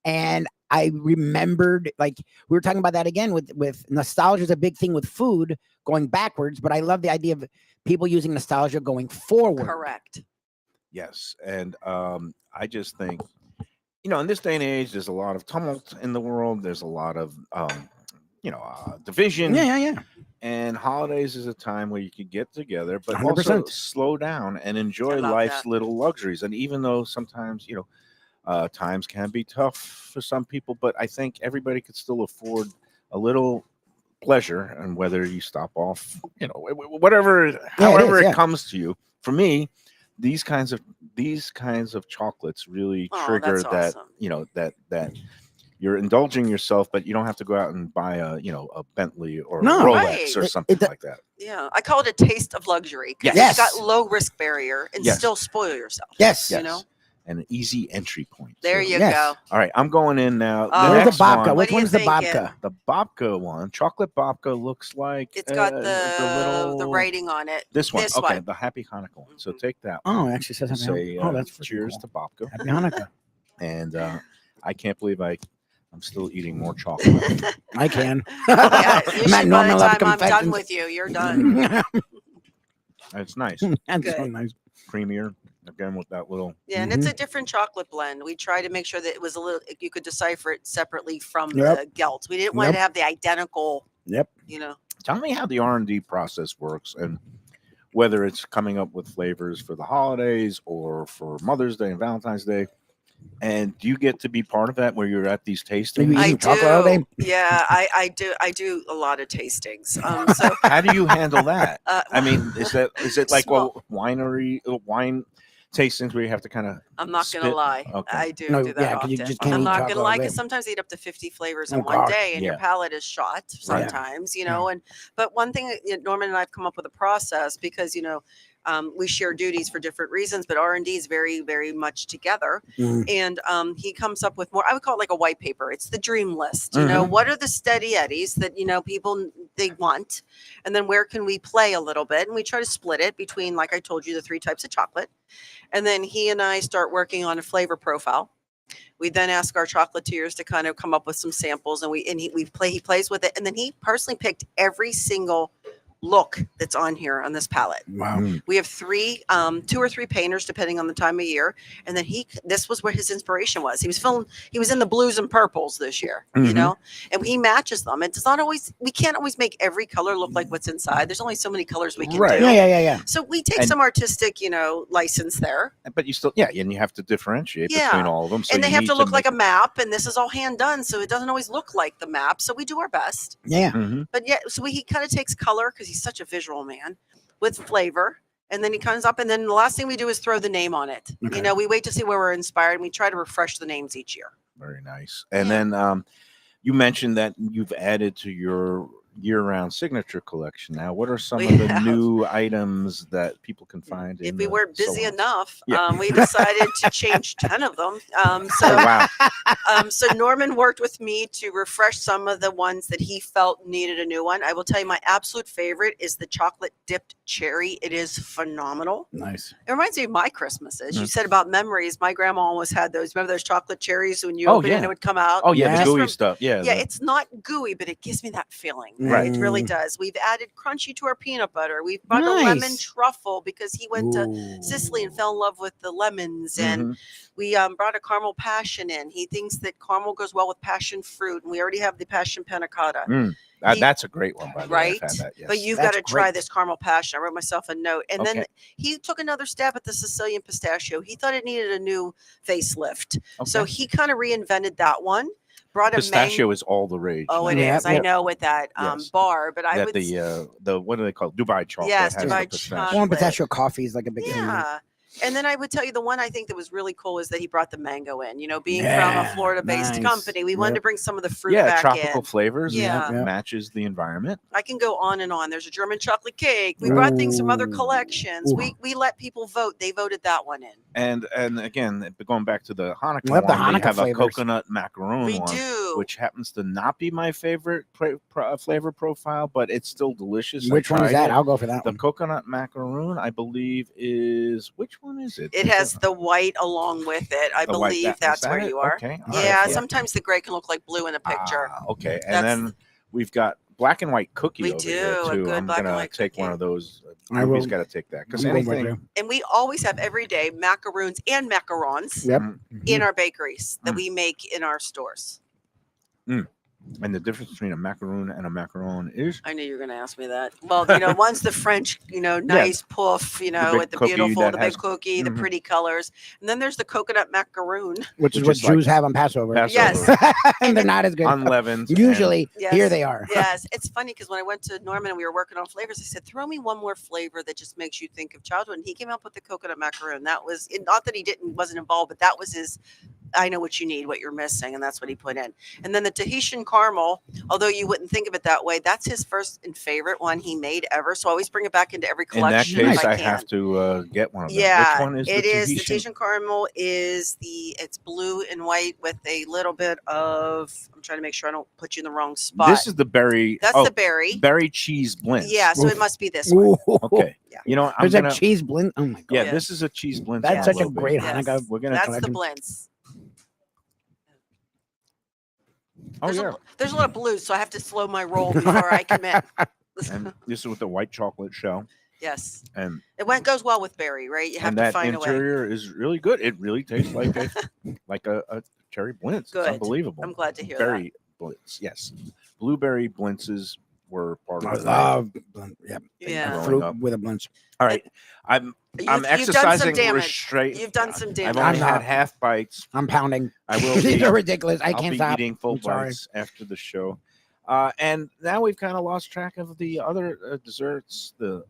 and I remembered, like we were talking about that again with nostalgia is a big thing with food going backwards, but I love the idea of people using nostalgia going forward. Correct. Yes, and I just think, in this day and age, there's a lot of tumult in the world. There's a lot of division. Yeah. And holidays is a time where you can get together, but 100%. also slow down and enjoy I love life's that. little luxuries. And even though sometimes, times can be tough for some people, but I think everybody could still afford a little pleasure. And whether you stop off, whatever, however it yeah. comes to you. For me, these kinds of chocolates really trigger that's that, awesome. that you're indulging yourself, but you don't have to go out and buy a Bentley or a No. Rolex Right. or something like that. Yeah, I call it a taste of luxury. 'Cause Yes. It's got low risk barrier and Yes. still spoil yourself. Yes. You know? And an easy entry point. There So- you Yes. go. All right, I'm going in now. Oh, The Where's next the babka? one, What Which do you one's the thinking? babka? the babka one, chocolate babka, looks like It's got the little writing on it. This one, this okay, one. the Happy Hanukkah one. So Mhm. take that. Oh, one. it actually says happy Say, Hanukkah. Oh, that's freaking cheers cool. to babka. Happy Hanukkah. And I can't believe I'm still eating more chocolate. I can. Yeah, Matt usually by Norman the loved time I'm done confections. with you, you're done. It's nice, That's so Good. nice. creamier again with that little. Yeah, and it's a different chocolate blend. We try to make sure that it was a little, you could decipher it separately from Yep. the gelt. We didn't want Yep. to have the identical, Yep. Tell me how the R&D process works, and whether it's coming up with flavors for the holidays or for Mother's Day and Valentine's Day. And do you get to be part of that where you're at these tastings? You I eating chocolate all day? do. Yeah, I do. I do a lot of tastings. So How do you handle that? I mean, is it like Small. wine tastings where you have to kind of? I'm not gonna spit? lie. Okay. I do No, do yeah, that 'cause you often. just can't I'm eat not chocolate gonna all lie, day. because sometimes I eat up to 50 flavors Oh, in one gosh. day, and your Yeah. palate is shot sometimes, but one thing, Norman and I have come up with a process because, we share duties for different reasons, but R&D is very, very much together. Mhm. And he comes up with more, I would call it like a white paper. It's the dream list. Mhm. What are the steady eddies that, people, they want? And then where can we play a little bit? And we try to split it between, like I told you, the 3 types of chocolate. And then he and I start working on a flavor profile. We then ask our chocolatiers to kind of come up with some samples, and he plays with it. And then he personally picked every single look that's on here on this palette. Wow. We have 2 or 3 painters depending on the time of year, and then this was where his inspiration was. He was in the blues and purples this year, Mhm. and he matches them. It's not always, we can't always make every color look like what's inside. There's only so many colors we can Right. do. Yeah. So we take And- some artistic, license there. But you still, and you have to differentiate between Yeah. all of them. So And they you have need to look like make a map, and this is all hand done, so it doesn't always look like the map. So we do our best. Yeah. Mhm. But yeah, so he kind of takes color because he's such a visual man, with flavor. And then he comes up, and then the last thing we do is throw the name on it. Okay. We wait to see where we're inspired, and we try to refresh the names each year. Very nice. And Yeah. then you mentioned that you've added to your year-round signature collection. Now, what are some We of the have. new items that people can find? If in we the weren't busy salons? enough, Yeah. we decided to change 10 of them. Oh, wow. So Norman worked with me to refresh some of the ones that he felt needed a new one. I will tell you, my absolute favorite is the chocolate dipped cherry. It is phenomenal. Nice. It reminds me of my Christmases. You Mm. said about memories. My grandma always had those. Remember those chocolate cherries when you Oh, open it yeah. and it would come out? Oh, yeah, Yes. the gooey From- stuff. Yeah. Yeah, it's not gooey, but it gives me that feeling. Right. It really Mm. does. We've added crunchy to our peanut butter. We've brought a lemon Nice. truffle because he went to Ooh. Sicily and fell in love with the lemons. And Mhm. we brought a caramel passion in. He thinks that caramel goes well with passion fruit, and we already have the passion panna cotta. He- That's a great one, by the way. Right? I've had that, yes. But you've got That's to try great. this caramel passion. I wrote myself a note. And then Okay. he took another stab at the Sicilian pistachio. He thought it needed a new facelift. So Okay. he kind of reinvented that one. Brought a Pistachio is all the rage. Oh, it Yeah, is. I yeah. know with that Yes. bar, but I That would. the what do they call it? Dubai chocolate? Yes, has the Dubai pistachio. chocolate. Well, pistachio coffee is like a big thing. Yeah. And then I would tell you the one I think that was really cool is that he brought the mango in. Being from Yeah, a Florida-based nice. company, we wanted Yep. to bring some of the fruit Yeah, back tropical in. flavors. Yeah. Yep. Matches the environment. I can go on and on. There's a German chocolate cake. We brought things from other Ooh. collections. Ooh. We let people vote. They voted that one in. And again, going back to the Hanukkah Love the one, we Hanukkah have flavors. a coconut macaroon We one, do. which happens to not be my favorite flavor profile, but it's still delicious. I Which one is tried that? it. I'll go for that The one. coconut macaroon, I believe, is which one is it? It has the white along with it. I The white- believe is that's that where it? you are. Okay. all Yeah, right. sometimes the gray can look like blue in a picture. Okay. And That's- then we've got black and white cookie We over here do, a too. good I'm black and gonna white take one cookie. of those. I Ruby's will- got to take that because I'm going with anything. you. And we always have every day macaroons and macarons Yep. Mhm. in our bakeries that Mm. we make in our stores. And the difference between a macaroon and a macaron is I knew you were going to ask me that. Well, one's the French, nice puff, big with the cookie beautiful, that the has- big cookie, the Mhm. pretty colors. And then there's the coconut macaroon. Which is Which what is like Jews have on Passover. Yes. And they're not as good. unleavened. and- Usually, Yes. here they are. Yes, it's funny because when I went to Norman and we were working on flavors, I said, "Throw me one more flavor that just makes you think of childhood." And he came up with the coconut macaroon. That was not that he wasn't involved, but that was his. I know what you need, what you're missing, and that's what he put in. And then the Tahitian caramel, although you wouldn't think of it that way, that's his first and favorite one he made ever. So I always bring it back into every In that collection. case, if I I can. have to get one of them. Yeah, Which one is it the is. The Tahitian? Tahitian caramel is it's blue and white with a little bit of. I'm trying to make sure I don't put you in the wrong spot. This is the berry. That's the berry. berry cheese blend. Yeah, so Oof. it must be this one. Ooh. Okay. Yeah. You know, I'm There's gonna. a cheese blend. Oh my god. Yeah, Yeah. this is a cheese blend. That's from such a Lubie. great Yes. Hanukkah. We're gonna That's collect the them. blends. Oh There's, yeah. there's a lot of blues, so I have to slow my roll before I commit. And this is with the white chocolate shell, Yes, and goes well with berry, right? You have and to that find a way. interior is really good. It really tastes like a cherry blintz. Good. It's unbelievable. I'm glad to hear Berry blintz. Yes, blueberry blintzes were part I of it. love blend. Yeah. that. Yeah, growing Fruit up. with a blend. All right, I'm You've I'm done some exercising damage. restraint. You've done some I've damage. only I'm had not. half bites. I'm pounding. I will These be. are ridiculous. I I'll can't be stop. eating full I'm sorry. bites after the show. And now we've kind of lost track of the other desserts. The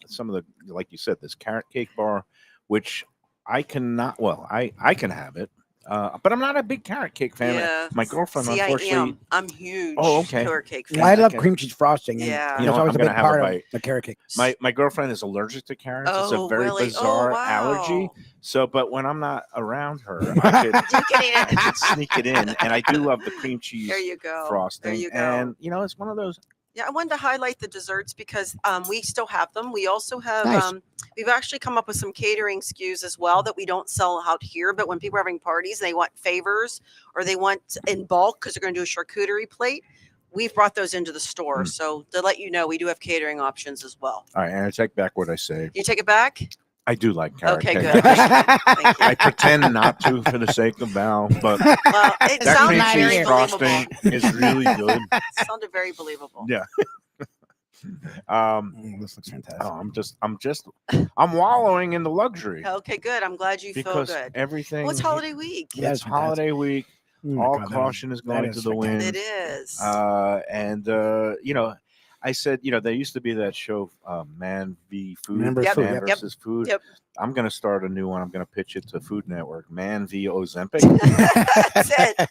some of the, like you said, this carrot cake bar, which I cannot. Well, I can have it, but I'm not a big carrot cake fan. Yeah. My girlfriend, See, unfortunately. I'm huge. Oh, okay. Carrot cake fan. Well, I love Okay. cream cheese frosting. And Yeah. You know that's what, always I'm a gonna big have a part of bite. the carrot cake. My girlfriend is allergic to carrots. It's Oh, a very really? bizarre Oh, wow. allergy. So, but when I'm not around her, I could, You can eat I it. could sneak it in, and I do love the cream cheese There you go. frosting. There you go. And it's one of those. Yeah, I wanted to highlight the desserts because we still have them. We also have Nice. we've actually come up with some catering SKUs as well that we don't sell out here. But when people are having parties and they want favors or they want in bulk because they're going to do a charcuterie plate, we've brought those into the store. Mm. So to let you know, we do have catering options as well. All right, and I take back what I say. You take it back? I do like carrot Okay, cake. good. Thank you. I pretend not to for the sake of Val, but Well, it that sounded cream not very cheese here. frosting believable. is really good. It sounded very believable. Yeah. This looks fantastic. I'm wallowing in the luxury Okay, good. I'm glad you feel because good. everything. Well, it's holiday week. Yeah, It's it's fantastic. holiday week. Oh my All God, caution is that going is to the wind. It is. I said, there used to be that show, Man v. Food, Man versus Food, Man yep. versus Food. Yep. I'm going to start a new one. I'm going to pitch it to Food Network, Man v. Ozempic. That's it.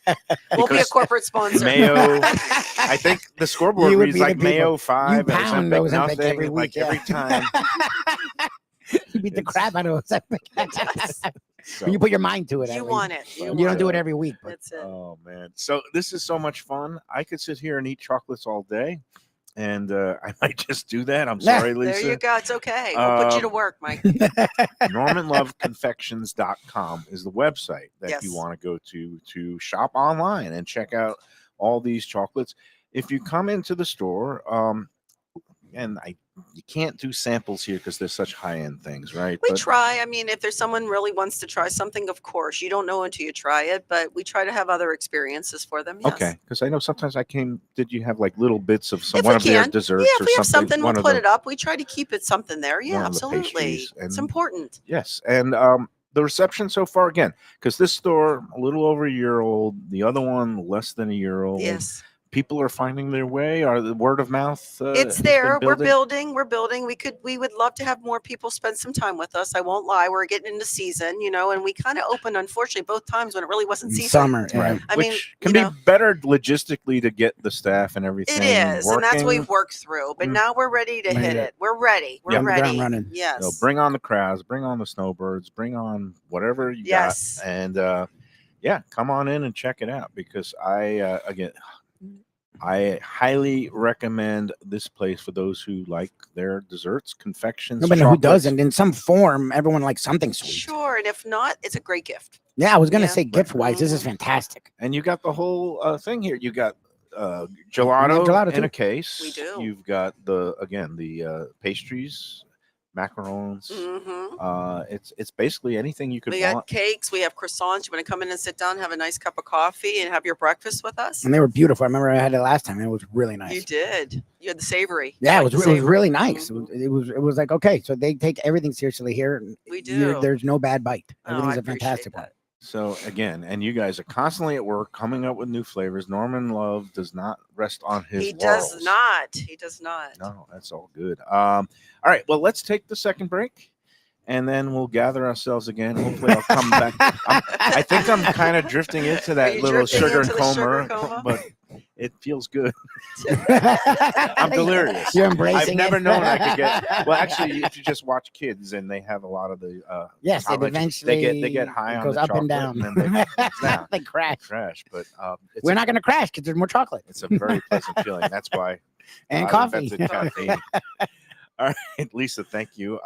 We'll be a Because corporate sponsor. Mayo, I think the scoreboard You would reads be the like people. Mayo 5 and pound Ozempic Ozempic nothing. every Like week, yeah. every time. You beat the It's- crap out of it. Yes. So, When you put your mind to it. You at want least. it. You don't do it every week. But That's it. oh, man. So this is so much fun. I could sit here and eat chocolates all day. And I might just do that. I'm sorry, Lisa. There you go. It's okay. We'll put you to work, Mike. NormanLoveConfections.com is the website that Yes. you want to go to shop online and check out all these chocolates. If you come into the store, and you can't do samples here because they're such high-end things, right? We But- try. I mean, if there's someone really wants to try something, of course, you don't know until you try it, but we try to have other experiences for them. Yes. Okay, because I know sometimes did you have like little bits of If one we of their can. desserts Yeah, if or we have something? something, one we'll of put the- it up. We try to keep it something there. Yeah, one of the absolutely. pastries, It's and- important. Yes, and the reception so far, again, because this store a little over a year old, the other one less than a year old. Yes. People are finding their way. Are the word of mouth? It's has there. been We're building? building. We would love to have more people spend some time with us. I won't lie. We're getting into season, and we kind of opened, unfortunately, both times when it really wasn't season. summer. Right. Yeah. I mean, Which can you be know. better logistically to get the staff and everything. It is, and that's what working. we've worked through. But Mm. now we're ready to Made hit it. it. We're ready. We're Yeah. Hit the ground ready. running. Yes. Bring on the crowds, bring on the snowbirds, bring on whatever you Yes. got, and come on in and check it out because I again. I highly recommend this place for those who like their desserts, confections, Nobody know who chocolates. doesn't. In some form, everyone likes something sweet. Sure, and if not, it's a great gift. Yeah, I was gonna Yeah. say gift wise, this is fantastic. And you got the whole thing here. You got We have gelato, gelato, in a too. case. We do. You've got the pastries, macarons. It's basically anything you could We want. got cakes. We have croissants. You want to come in and sit down, have a nice cup of coffee, and have your breakfast with us? And they were beautiful. I remember I had it last time, and it was really nice. You did. You had the savory. Yeah, I it like was the it was really savory. nice. It was like, okay, so they take everything seriously here. And We do. There's no bad bite. Oh, I Everything's a appreciate fantastic that. one. So again, and you guys are constantly at work coming up with new flavors. Norman Love does not rest on his He laurels. does not. He does not. No, that's all good. All right, well, let's take the second break, and then we'll gather ourselves again. Hopefully, I'll come back. I think I'm kind of drifting into Are that you little drifting sugar into the sugar coma, coma? but it feels good. I'm delirious. You're embracing I've never it. known I could get. Well, actually, if you just watch kids and they have a lot of the Yes, it college, eventually they get high it on goes the up and chocolate, down. then they They crash. crash. But it's We're not going to crash because there's more chocolate It's a very pleasant feeling. That's why. and I coffee. invented caffeine. All right, Lisa, thank you.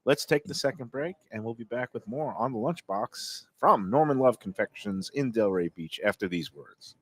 Let's take the second break, and we'll be back with more on the Lunchbox from Norman Love Confections in Delray Beach after these words.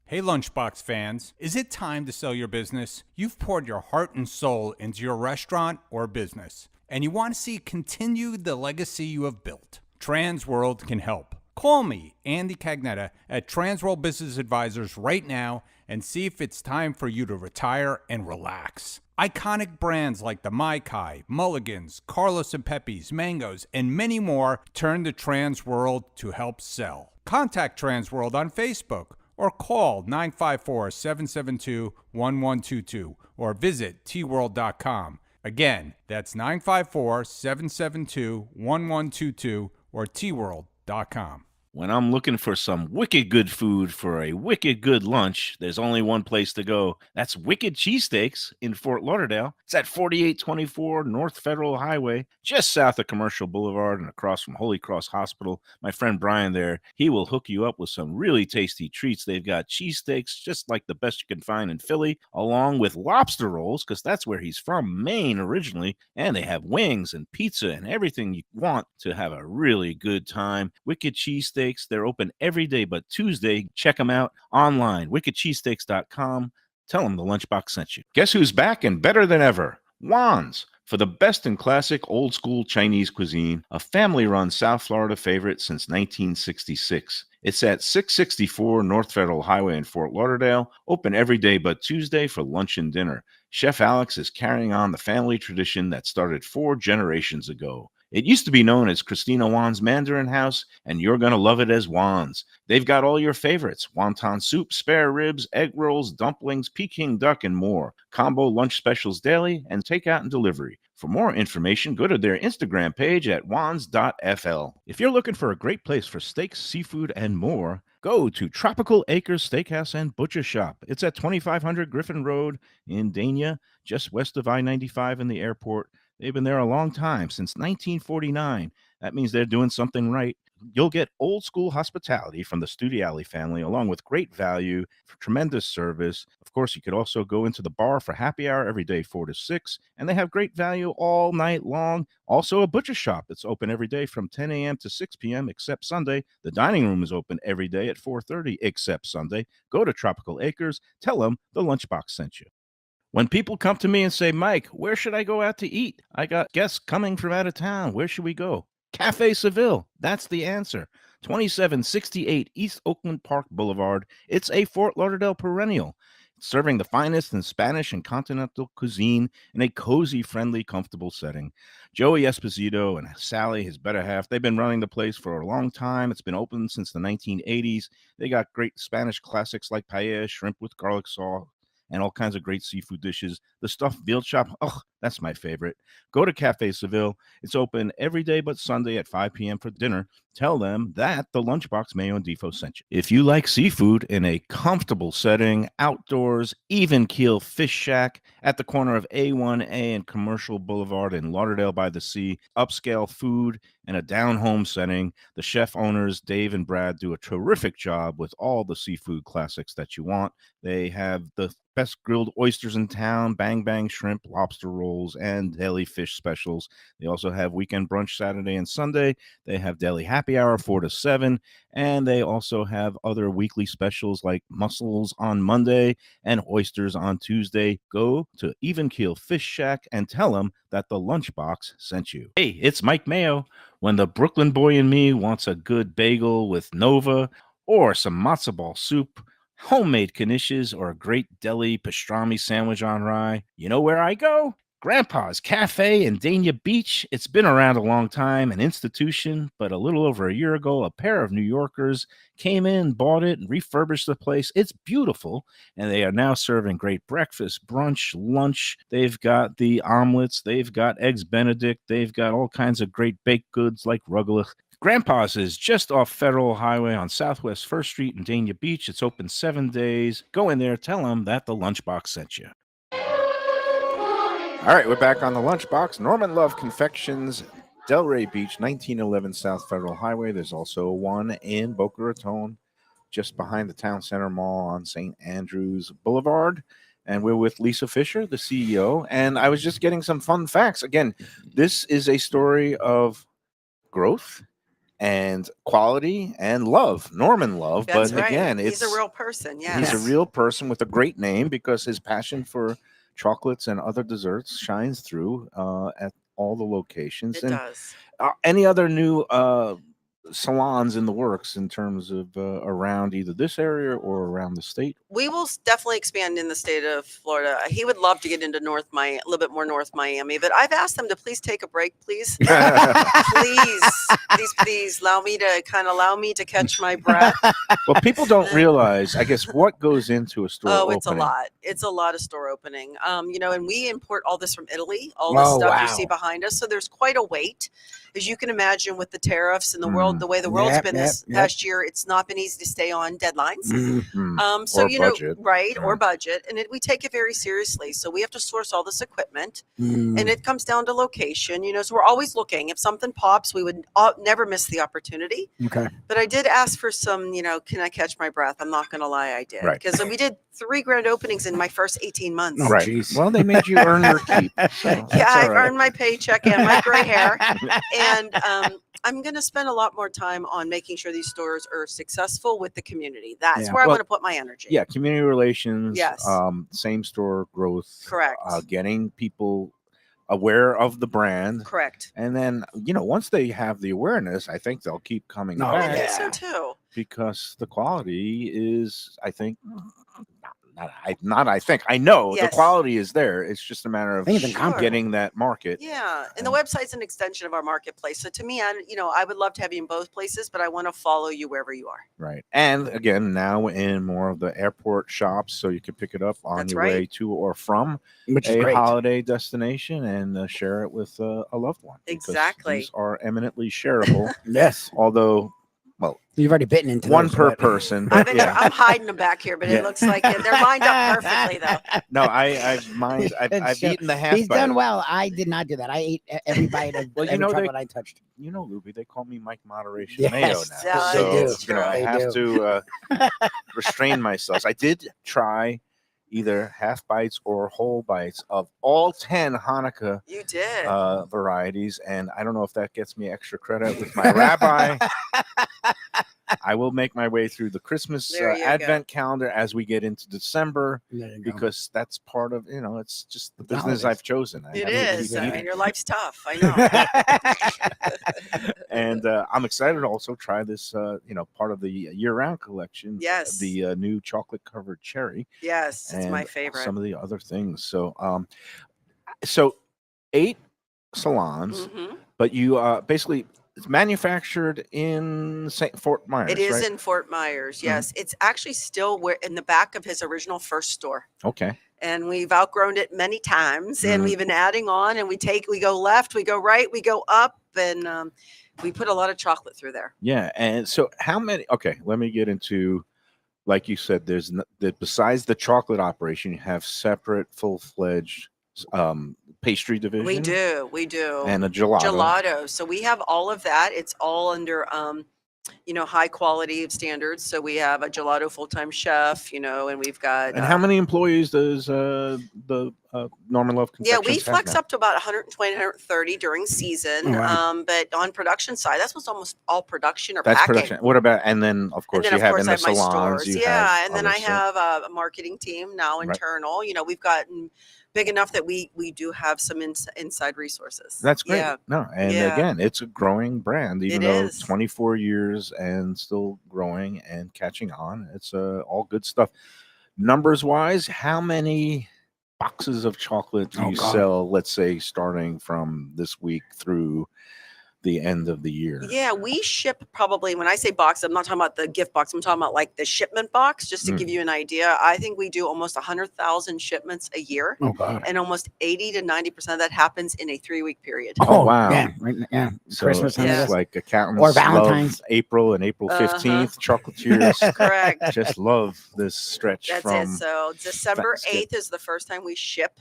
Hey Lunchbox fans, is it time to sell your business? You've poured your heart and soul into your restaurant or business, and you want to see continue the legacy you have built. Transworld can help. Call me, Andy Cagnetta, at Transworld Business Advisors right now and see if it's time for you to retire and relax. Iconic brands like the Mai Kai, Mulligans, Carlos and Pepe's, Mangoes, and many more turn to Transworld to help sell. Contact Transworld on Facebook or call 954-772-1122 or visit tworld.com. Again, that's 954-772-1122 or tworld.com. When I'm looking for some wicked good food for a wicked good lunch, there's only one place to go. That's Wicked Cheesesteaks in Fort Lauderdale. It's at 4824 North Federal Highway, just south of Commercial Boulevard and across from Holy Cross Hospital. My friend Brian there, he will hook you up with some really tasty treats. They've got cheesesteaks, just like the best you can find in Philly, along with lobster rolls, because that's where he's from, Maine originally. And they have wings and pizza and everything you want to have a really good time. Wicked Cheesesteaks. They're open every day but Tuesday. Check them out online, wickedcheesesteaks.com. Tell them the Lunchbox sent you. Guess who's back and better than ever? Juan's. For the best in classic old school Chinese cuisine, a family-run South Florida favorite since 1966. It's at 664 North Federal Highway in Fort Lauderdale, open every day but Tuesday for lunch and dinner. Chef Alex is carrying on the family tradition that started 4 generations ago. It used to be known as Christina Juan's Mandarin House, and you're going to love it as Juan's. They've got all your favorites: wonton soup, spare ribs, egg rolls, dumplings, Peking duck, and more. Combo lunch specials daily and takeout and delivery. For more information, go to their Instagram page at wans.fl. If you're looking for a great place for steaks, seafood, and more, go to Tropical Acres Steakhouse and Butcher Shop. It's at 2500 Griffin Road in Dania, just west of I-95 and the airport. They've been there a long time, since 1949. That means they're doing something right. You'll get old school hospitality from the Studiali family, along with great value for tremendous service. Of course, you could also go into the bar for happy hour every day, 4 to 6, and they have great value all night long. Also, a butcher shop that's open every day from 10 a.m. to 6 p.m. except Sunday. The dining room is open every day at 4:30 except Sunday. Go to Tropical Acres. Tell them the Lunchbox sent you. When people come to me and say, Mike, where should I go out to eat? I got guests coming from out of town. Where should we go? Cafe Seville. That's the answer. 2768 East Oakland Park Boulevard. It's a Fort Lauderdale perennial, serving the finest in Spanish and continental cuisine in a cozy, friendly, comfortable setting. Joey Esposito and Sally, his better half, they've been running the place for a long time. It's been open since the 1980s. They got great Spanish classics like paella, shrimp with garlic sauce, and all kinds of great seafood dishes. The stuffed veal chop, oh, that's my favorite. Go to Cafe Seville. It's open every day but Sunday at 5 p.m. for dinner. tell them that the Lunchbox Mayo and Defo sent you. If you like seafood in a comfortable setting, outdoors, even keel fish shack at the corner of A1A and Commercial Boulevard in Lauderdale by the Sea, upscale food in a down-home setting, the chef owners, Dave and Brad, do a terrific job with all the seafood classics that you want. They have the best grilled oysters in town, bang bang shrimp, lobster rolls, and deli fish specials. They also have weekend brunch Saturday and Sunday. They have deli happy hour 4 to 7, and they also have other weekly specials like mussels on Monday and oysters on Tuesday. Go to Even Keel Fish Shack and tell them that the Lunchbox sent you. Hey, it's Mike Mayo. When the Brooklyn boy in me wants a good bagel with Nova or some matzo ball soup, homemade knishes, or a great deli pastrami sandwich on rye, you know where I go? Grandpa's Cafe in Dania Beach. It's been around a long time, an institution, but a little over a year ago, a pair of New Yorkers came in, bought it, and refurbished the place. It's beautiful, and they are now serving great breakfast, brunch, lunch. They've got the omelets. They've got eggs Benedict. They've got all kinds of great baked goods like rugelach. Grandpa's is just off Federal Highway on Southwest 1st Street in Dania Beach. It's open 7 days. Go in there, tell them that the Lunchbox sent you. All right, we're back on the Lunchbox. Norman Love Confections, Delray Beach, 1911 South Federal Highway. There's also one in Boca Raton, just behind the Town Center Mall on St. Andrews Boulevard. And we're with Lisa Fisher, the CEO. And I was just getting some fun facts. Again, this is a story of growth and quality and love, Norman Love. That's but right. again, He's a real person. Yes. He's a real person with a great name because his passion for chocolates and other desserts shines through at all the locations. It does. Any other new salons in the works in terms of around either this area or around the state? We will definitely expand in the state of Florida. He would love to get into a little bit more North Miami, but I've asked them to please take a break, please. please allow me to catch my breath. Well, people don't realize, I guess, what goes into a store opening. It's a lot. It's a lot of store opening. And we import all this from Italy, all the stuff you see behind us. So there's quite a wait. As you can imagine, with the tariffs and the world, the way the world's been this past year, it's not been easy to stay on deadlines. Budget. Or budget. And we take it very seriously. So we have to source all this equipment, and it comes down to location. So we're always looking. If something pops, we would never miss the opportunity. Okay. But I did ask for some, can I catch my breath? I'm not going to lie, I did. Right. Because we did 3 grand openings in my first 18 months. Oh, Right. geez. Well, they made you earn your keep. So I've earned my paycheck and my gray hair. And I'm going to spend a lot more time on making sure these stores are successful with the community. That's where I want to put my energy. Yeah, community relations. Yes. Same store growth. Correct. Getting people aware of the brand. Correct. And then, once they have the awareness, I think they'll keep coming Oh, back. I think so too. Because the quality is, I think, I know Yes. the quality is there. It's just a matter of I think it's Sure. getting that market. Yeah, and the website's an extension of our marketplace. So to me, I would love to have you in both places, but I want to follow you wherever you are. Right. And again, now in more of the airport shops, so you can pick it up on That's your right. way to or from Which is a great. holiday destination and share it with a loved one. because Exactly. These are eminently shareable, Yes. although, You've already bitten into one those, per but- person. I'm But yeah. hiding them back here, but Yeah. it looks like they're lined up perfectly, though. No, I've So, eaten the half He's bite. done well. I did not do that. I ate every bite of Well, every they- chocolate I touched. Lubie, they call me Mike Moderation Yes. Mayo Yeah, now. they So, do. I They have do. to restrain myself. I did try either half bites or whole bites of all 10 Hanukkah You did. varieties, and I don't know if that gets me extra credit with my rabbi. I will make my way through the Christmas There you Advent calendar as we get into December, There you go. because that's part of, it's just the The business holidays. I've chosen. It have to is. keep I eating. mean, your life's tough. I know. And I'm excited to also try this, part of the year-round collection. Yes. The new chocolate-covered cherry. Yes, it's my and favorite. Some of the other things. So, so 8 salons, Mhm. but you basically it's manufactured in Fort Myers. It is right? in Fort Myers. Yes, it's actually still in the back of his original first store. Okay. And we've outgrown it many times, and Mhm. we've been adding on. And we go left, we go right, we go up, and We put a lot of chocolate through there. Yeah. And so how many? Okay, let me get into, like you said, besides the chocolate operation, you have separate full-fledged pastry division. We do. And a gelato. So we have all of that. It's all under high quality standards. So we have a gelato full-time chef, and we've got And how many employees does the Norman Love Confections we have flex now? up to about 120, 130 during season. Wow. But on production side, that's what's almost all production or That's packing. production. What about, and then of course you have in the my salons. stores. You Yeah, have and then I others, so- have a marketing team now Right. internal. We've gotten big enough that we do have some inside resources. That's great. Yeah. No, and Yeah. again, it's a growing brand, even It though is. 24 years and still growing and catching on. It's all good stuff. Numbers wise, how many boxes of chocolate do you sell, let's say, starting from this week through the end of the year? Yeah, we ship probably, when I say box, I'm not talking about the gift box. I'm talking about like the shipment box, just to give you an idea. I think we do almost 100,000 shipments a year. Oh God. And almost 80 to 90% of that happens in a 3-week period. Oh, wow. Yeah. Yeah. So Christmas and it's Hanukkah. like accountants Or Valentine's. love April and April 15th. Chocolatiers Correct. just love this stretch That's from it. So December Thanksgiving. 8th is the first time we ship.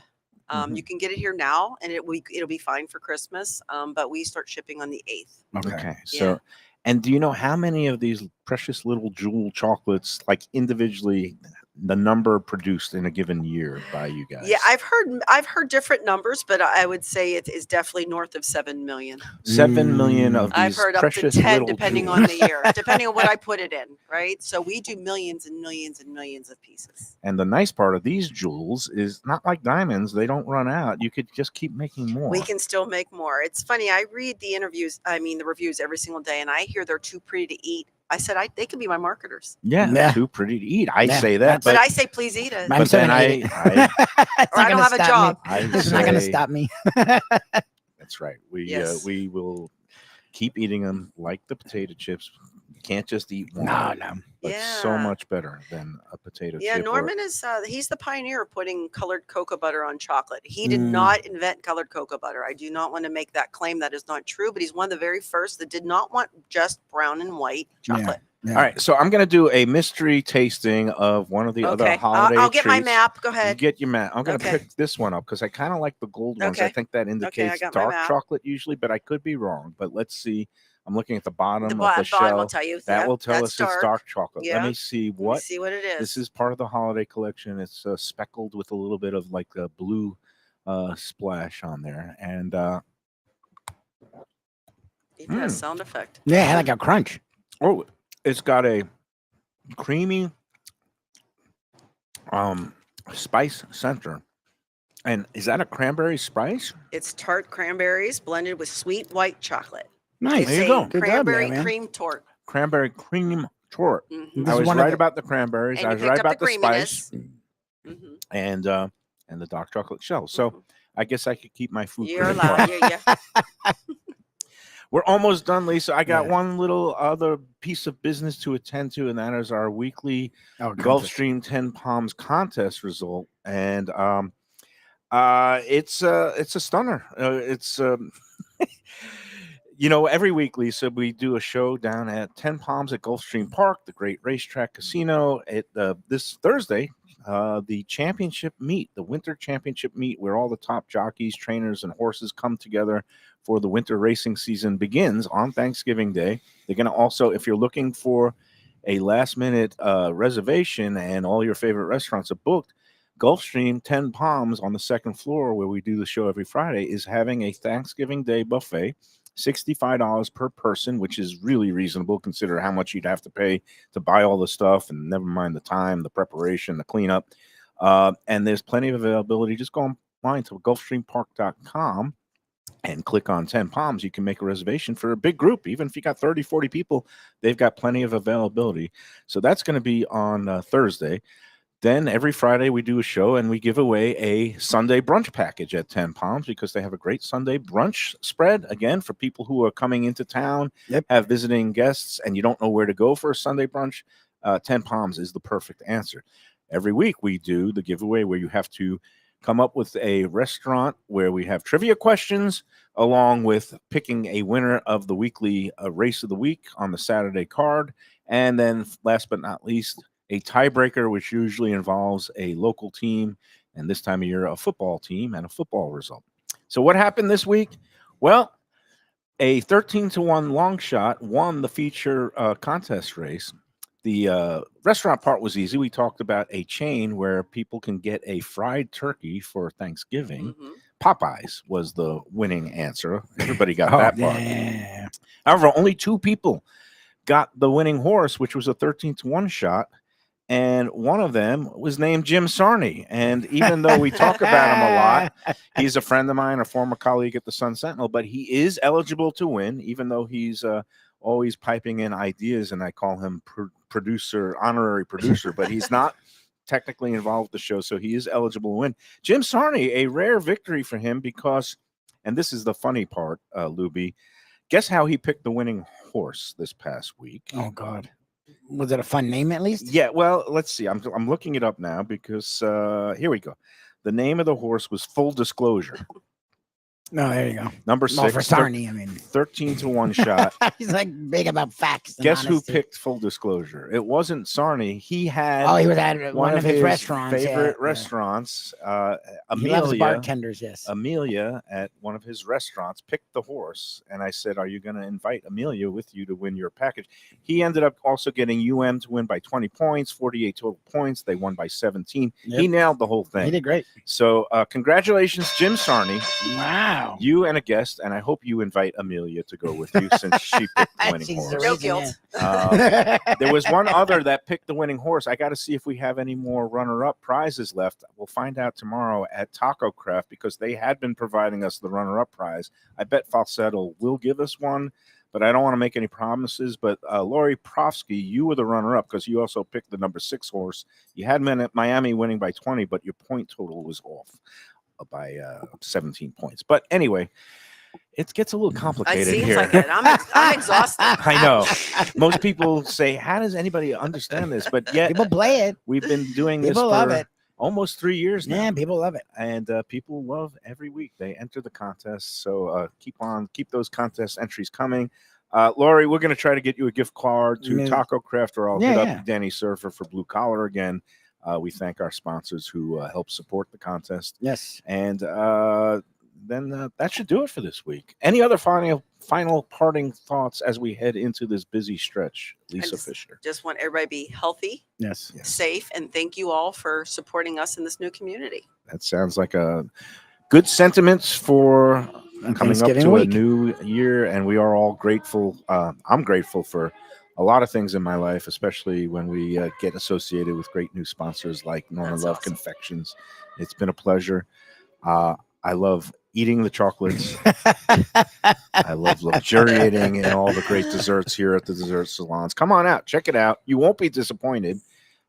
You can get it here now, and it'll be fine for Christmas. But we start shipping on the 8th. Okay. So, and do you know how many of these precious little jewel chocolates, like individually, the number produced in a given year by you guys? Yeah, I've heard different numbers, but I would say it is definitely north of 7 million. 7 million of these I've heard up to precious 10, little depending jewels. on the year, depending on what I put it in, right? So we do millions and millions and millions of pieces. And the nice part of these jewels is not like diamonds; they don't run out. You could just keep making more. We can still make more. It's funny. I read the reviews every single day, and I hear they're too pretty to eat. I said, they could be my marketers. Yeah, too pretty to eat. I say that, but I say, please eat it. But then I Or I don't have a job. It's not going to stop me. That's right. We will keep eating them like the potato chips. You can't just eat one. No. But so much better than a potato chip. Yeah, Norman is he's the pioneer of putting colored cocoa butter on chocolate. He did not invent colored cocoa butter. I do not want to make that claim. That is not true, but he's one of the very first that did not want just brown and white chocolate. All right, so I'm going to do a mystery tasting of one of the other holiday I'll get my treats. map. Go ahead. You get your map. I'm going to pick this one up because I kind of like the gold ones. I think that indicates dark chocolate usually, but I could be wrong. But let's see. I'm looking at the bottom of the shell. Will tell you. That will tell us it's dark chocolate. Yeah. Let me see what. See what it is. This is part of the holiday collection. It's speckled with a little bit of like a blue splash on there, and even a sound effect. Yeah, like a crunch. Oh, it's got a creamy spice center. And is that a cranberry spice? It's tart cranberries blended with sweet white chocolate. Nice. There you go. Good job Cranberry there, man. cream tort. Cranberry cream tort. Mhm. I was one of right the- about the cranberries. And I you was picked right up about the the spice creaminess. and the dark chocolate shell. So I guess I could keep my food. You're critic allowed. quiet. Yeah. We're almost done, Lisa. I got one little other piece of business to attend to, and that is our weekly Gulfstream 10 Palms contest result. And it's a stunner. Every week, Lisa, we do a show down at 10 Palms at Gulfstream Park, the great racetrack casino. This Thursday, the championship meet, the winter championship meet, where all the top jockeys, trainers, and horses come together for the winter racing season begins on Thanksgiving Day. They're going to also, if you're looking for a last-minute reservation and all your favorite restaurants are booked, Gulfstream 10 Palms on the second floor, where we do the show every Friday, is having a Thanksgiving Day buffet, $65 per person, which is really reasonable. Consider how much you'd have to pay to buy all the stuff, and never mind the time, the preparation, the cleanup. And there's plenty of availability. Just go online to gulfstreampark.com and click on 10 Palms. You can make a reservation for a big group. Even if you got 30, 40 people, they've got plenty of availability. So that's going to be on Thursday. Then every Friday we do a show and we give away a Sunday brunch package at 10 Palms because they have a great Sunday brunch spread. Again, for people who are coming into town, have visiting guests, and you don't know where to go for a Sunday brunch, 10 Palms is the perfect answer. Every week we do the giveaway where you have to come up with a restaurant where we have trivia questions, along with picking a winner of the weekly race of the week on the Saturday card. And then, last but not least, a tiebreaker, which usually involves a local team, and this time of year, a football team and a football result. So, what happened this week? Well, a 13-1 long shot won the feature contest race. The restaurant part was easy. We talked about a chain where people can get a fried turkey for Thanksgiving. Mhm. Popeyes was the winning answer. Everybody got Oh, that part. yeah. However, only 2 people got the winning horse, which was a 13-1 shot. And one of them was named Jim Sarney. And even though we talk about him a lot, he's a friend of mine, a former colleague at the Sun Sentinel, but he is eligible to win, even though he's always piping in ideas. And I call him producer, honorary producer, but he's not technically involved with the show. So he is eligible to win. Jim Sarney, a rare victory for him because, and this is the funny part, Lubie, guess how he picked the winning horse this past week? Oh, God. Was it a fun name at least? Yeah, well, let's see. I'm looking it up now because here we go. The name of the horse was Full Disclosure. No, there you go. Number Well, 6. for Sarney, I mean. 13-1 shot. He's like big about facts. and Guess who honesty. picked Full Disclosure? It wasn't Sarney. He had Oh, he was at one of his restaurants. favorite yeah. restaurants. He loves Amelia, bartenders, yes. Amelia at one of his restaurants picked the horse, and I said, "Are you going to invite Amelia with you to win your package?" He ended up also getting UM to win by 20 points, 48 total points. They won by 17. Yep. He nailed the whole He thing. did great. So, congratulations, Jim Sarney. Wow. You and a guest, and I hope you invite Amelia to go with you since she picked the winning She's horse. the No reason, guilt. yeah. There was one other that picked the winning horse. I got to see if we have any more runner-up prizes left. We'll find out tomorrow at Taco Craft because they had been providing us the runner-up prize. I bet Falsetto will give us one, but I don't want to make any promises. But Lori Profsky, you were the runner-up because you also picked the number 6 horse. You had Miami winning by 20, but your point total was off by 17 points. But anyway, it gets a little It complicated seems here. like it. I'm exhausted. I know. Most people say, how does anybody understand this? But yet, People play it. we've been doing this People for love it. almost 3 years now. Yeah, people love it. And people love every week. They enter the contest. So keep those contest entries coming. Lori, we're going to try to get you a gift card to Yeah. Taco Craft, or I'll Yeah, hit yeah. up Danny Surfer for Blue Collar again. We thank our sponsors who help support the contest. Yes. And then that should do it for this week. Any other final parting thoughts as we head into this busy stretch, Lisa Fisher? Just want everybody to be healthy, Yes. safe, and thank you all for supporting us in this new community. That sounds like a good sentiments for coming up Thanksgiving to week. a new year, and we are all grateful. I'm grateful for a lot of things in my life, especially when we get associated with great new sponsors like Norman That's Love awesome. Confections. It's been a pleasure. I love eating the chocolates. I love luxuriating in all the great desserts here at the dessert salons. Come on out, check it out. You won't be disappointed.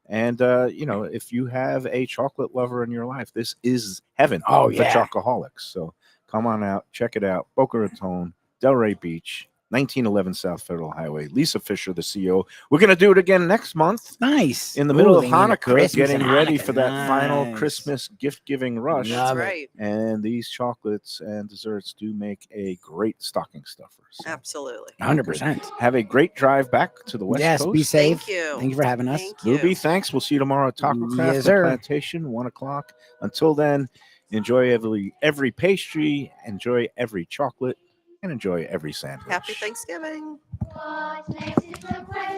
And if you have a chocolate lover in your life, this is heaven Oh, for yeah. chocoholics. So come on out, check it out. Boca Raton, Delray Beach, 1911 South Federal Highway. Lisa Fisher, the CEO. We're going to do it again next month Nice. in the middle of Ooh, leading into Hanukkah, Christmas getting and ready Hanukkah. for that final Nice. Christmas gift-giving rush. Love That's it. right. And these chocolates and desserts do make a great stocking stuffer. So Absolutely. 100%. have a great drive back to the West Yes, Coast. be safe. Thank you. Thank you for having us. Thank you. Lubie, thanks. We'll see you tomorrow at Taco Craft Yes, and sir. Plantation, 1 o'clock. Until then, enjoy every pastry, enjoy every chocolate, and enjoy every sandwich. Happy Thanksgiving.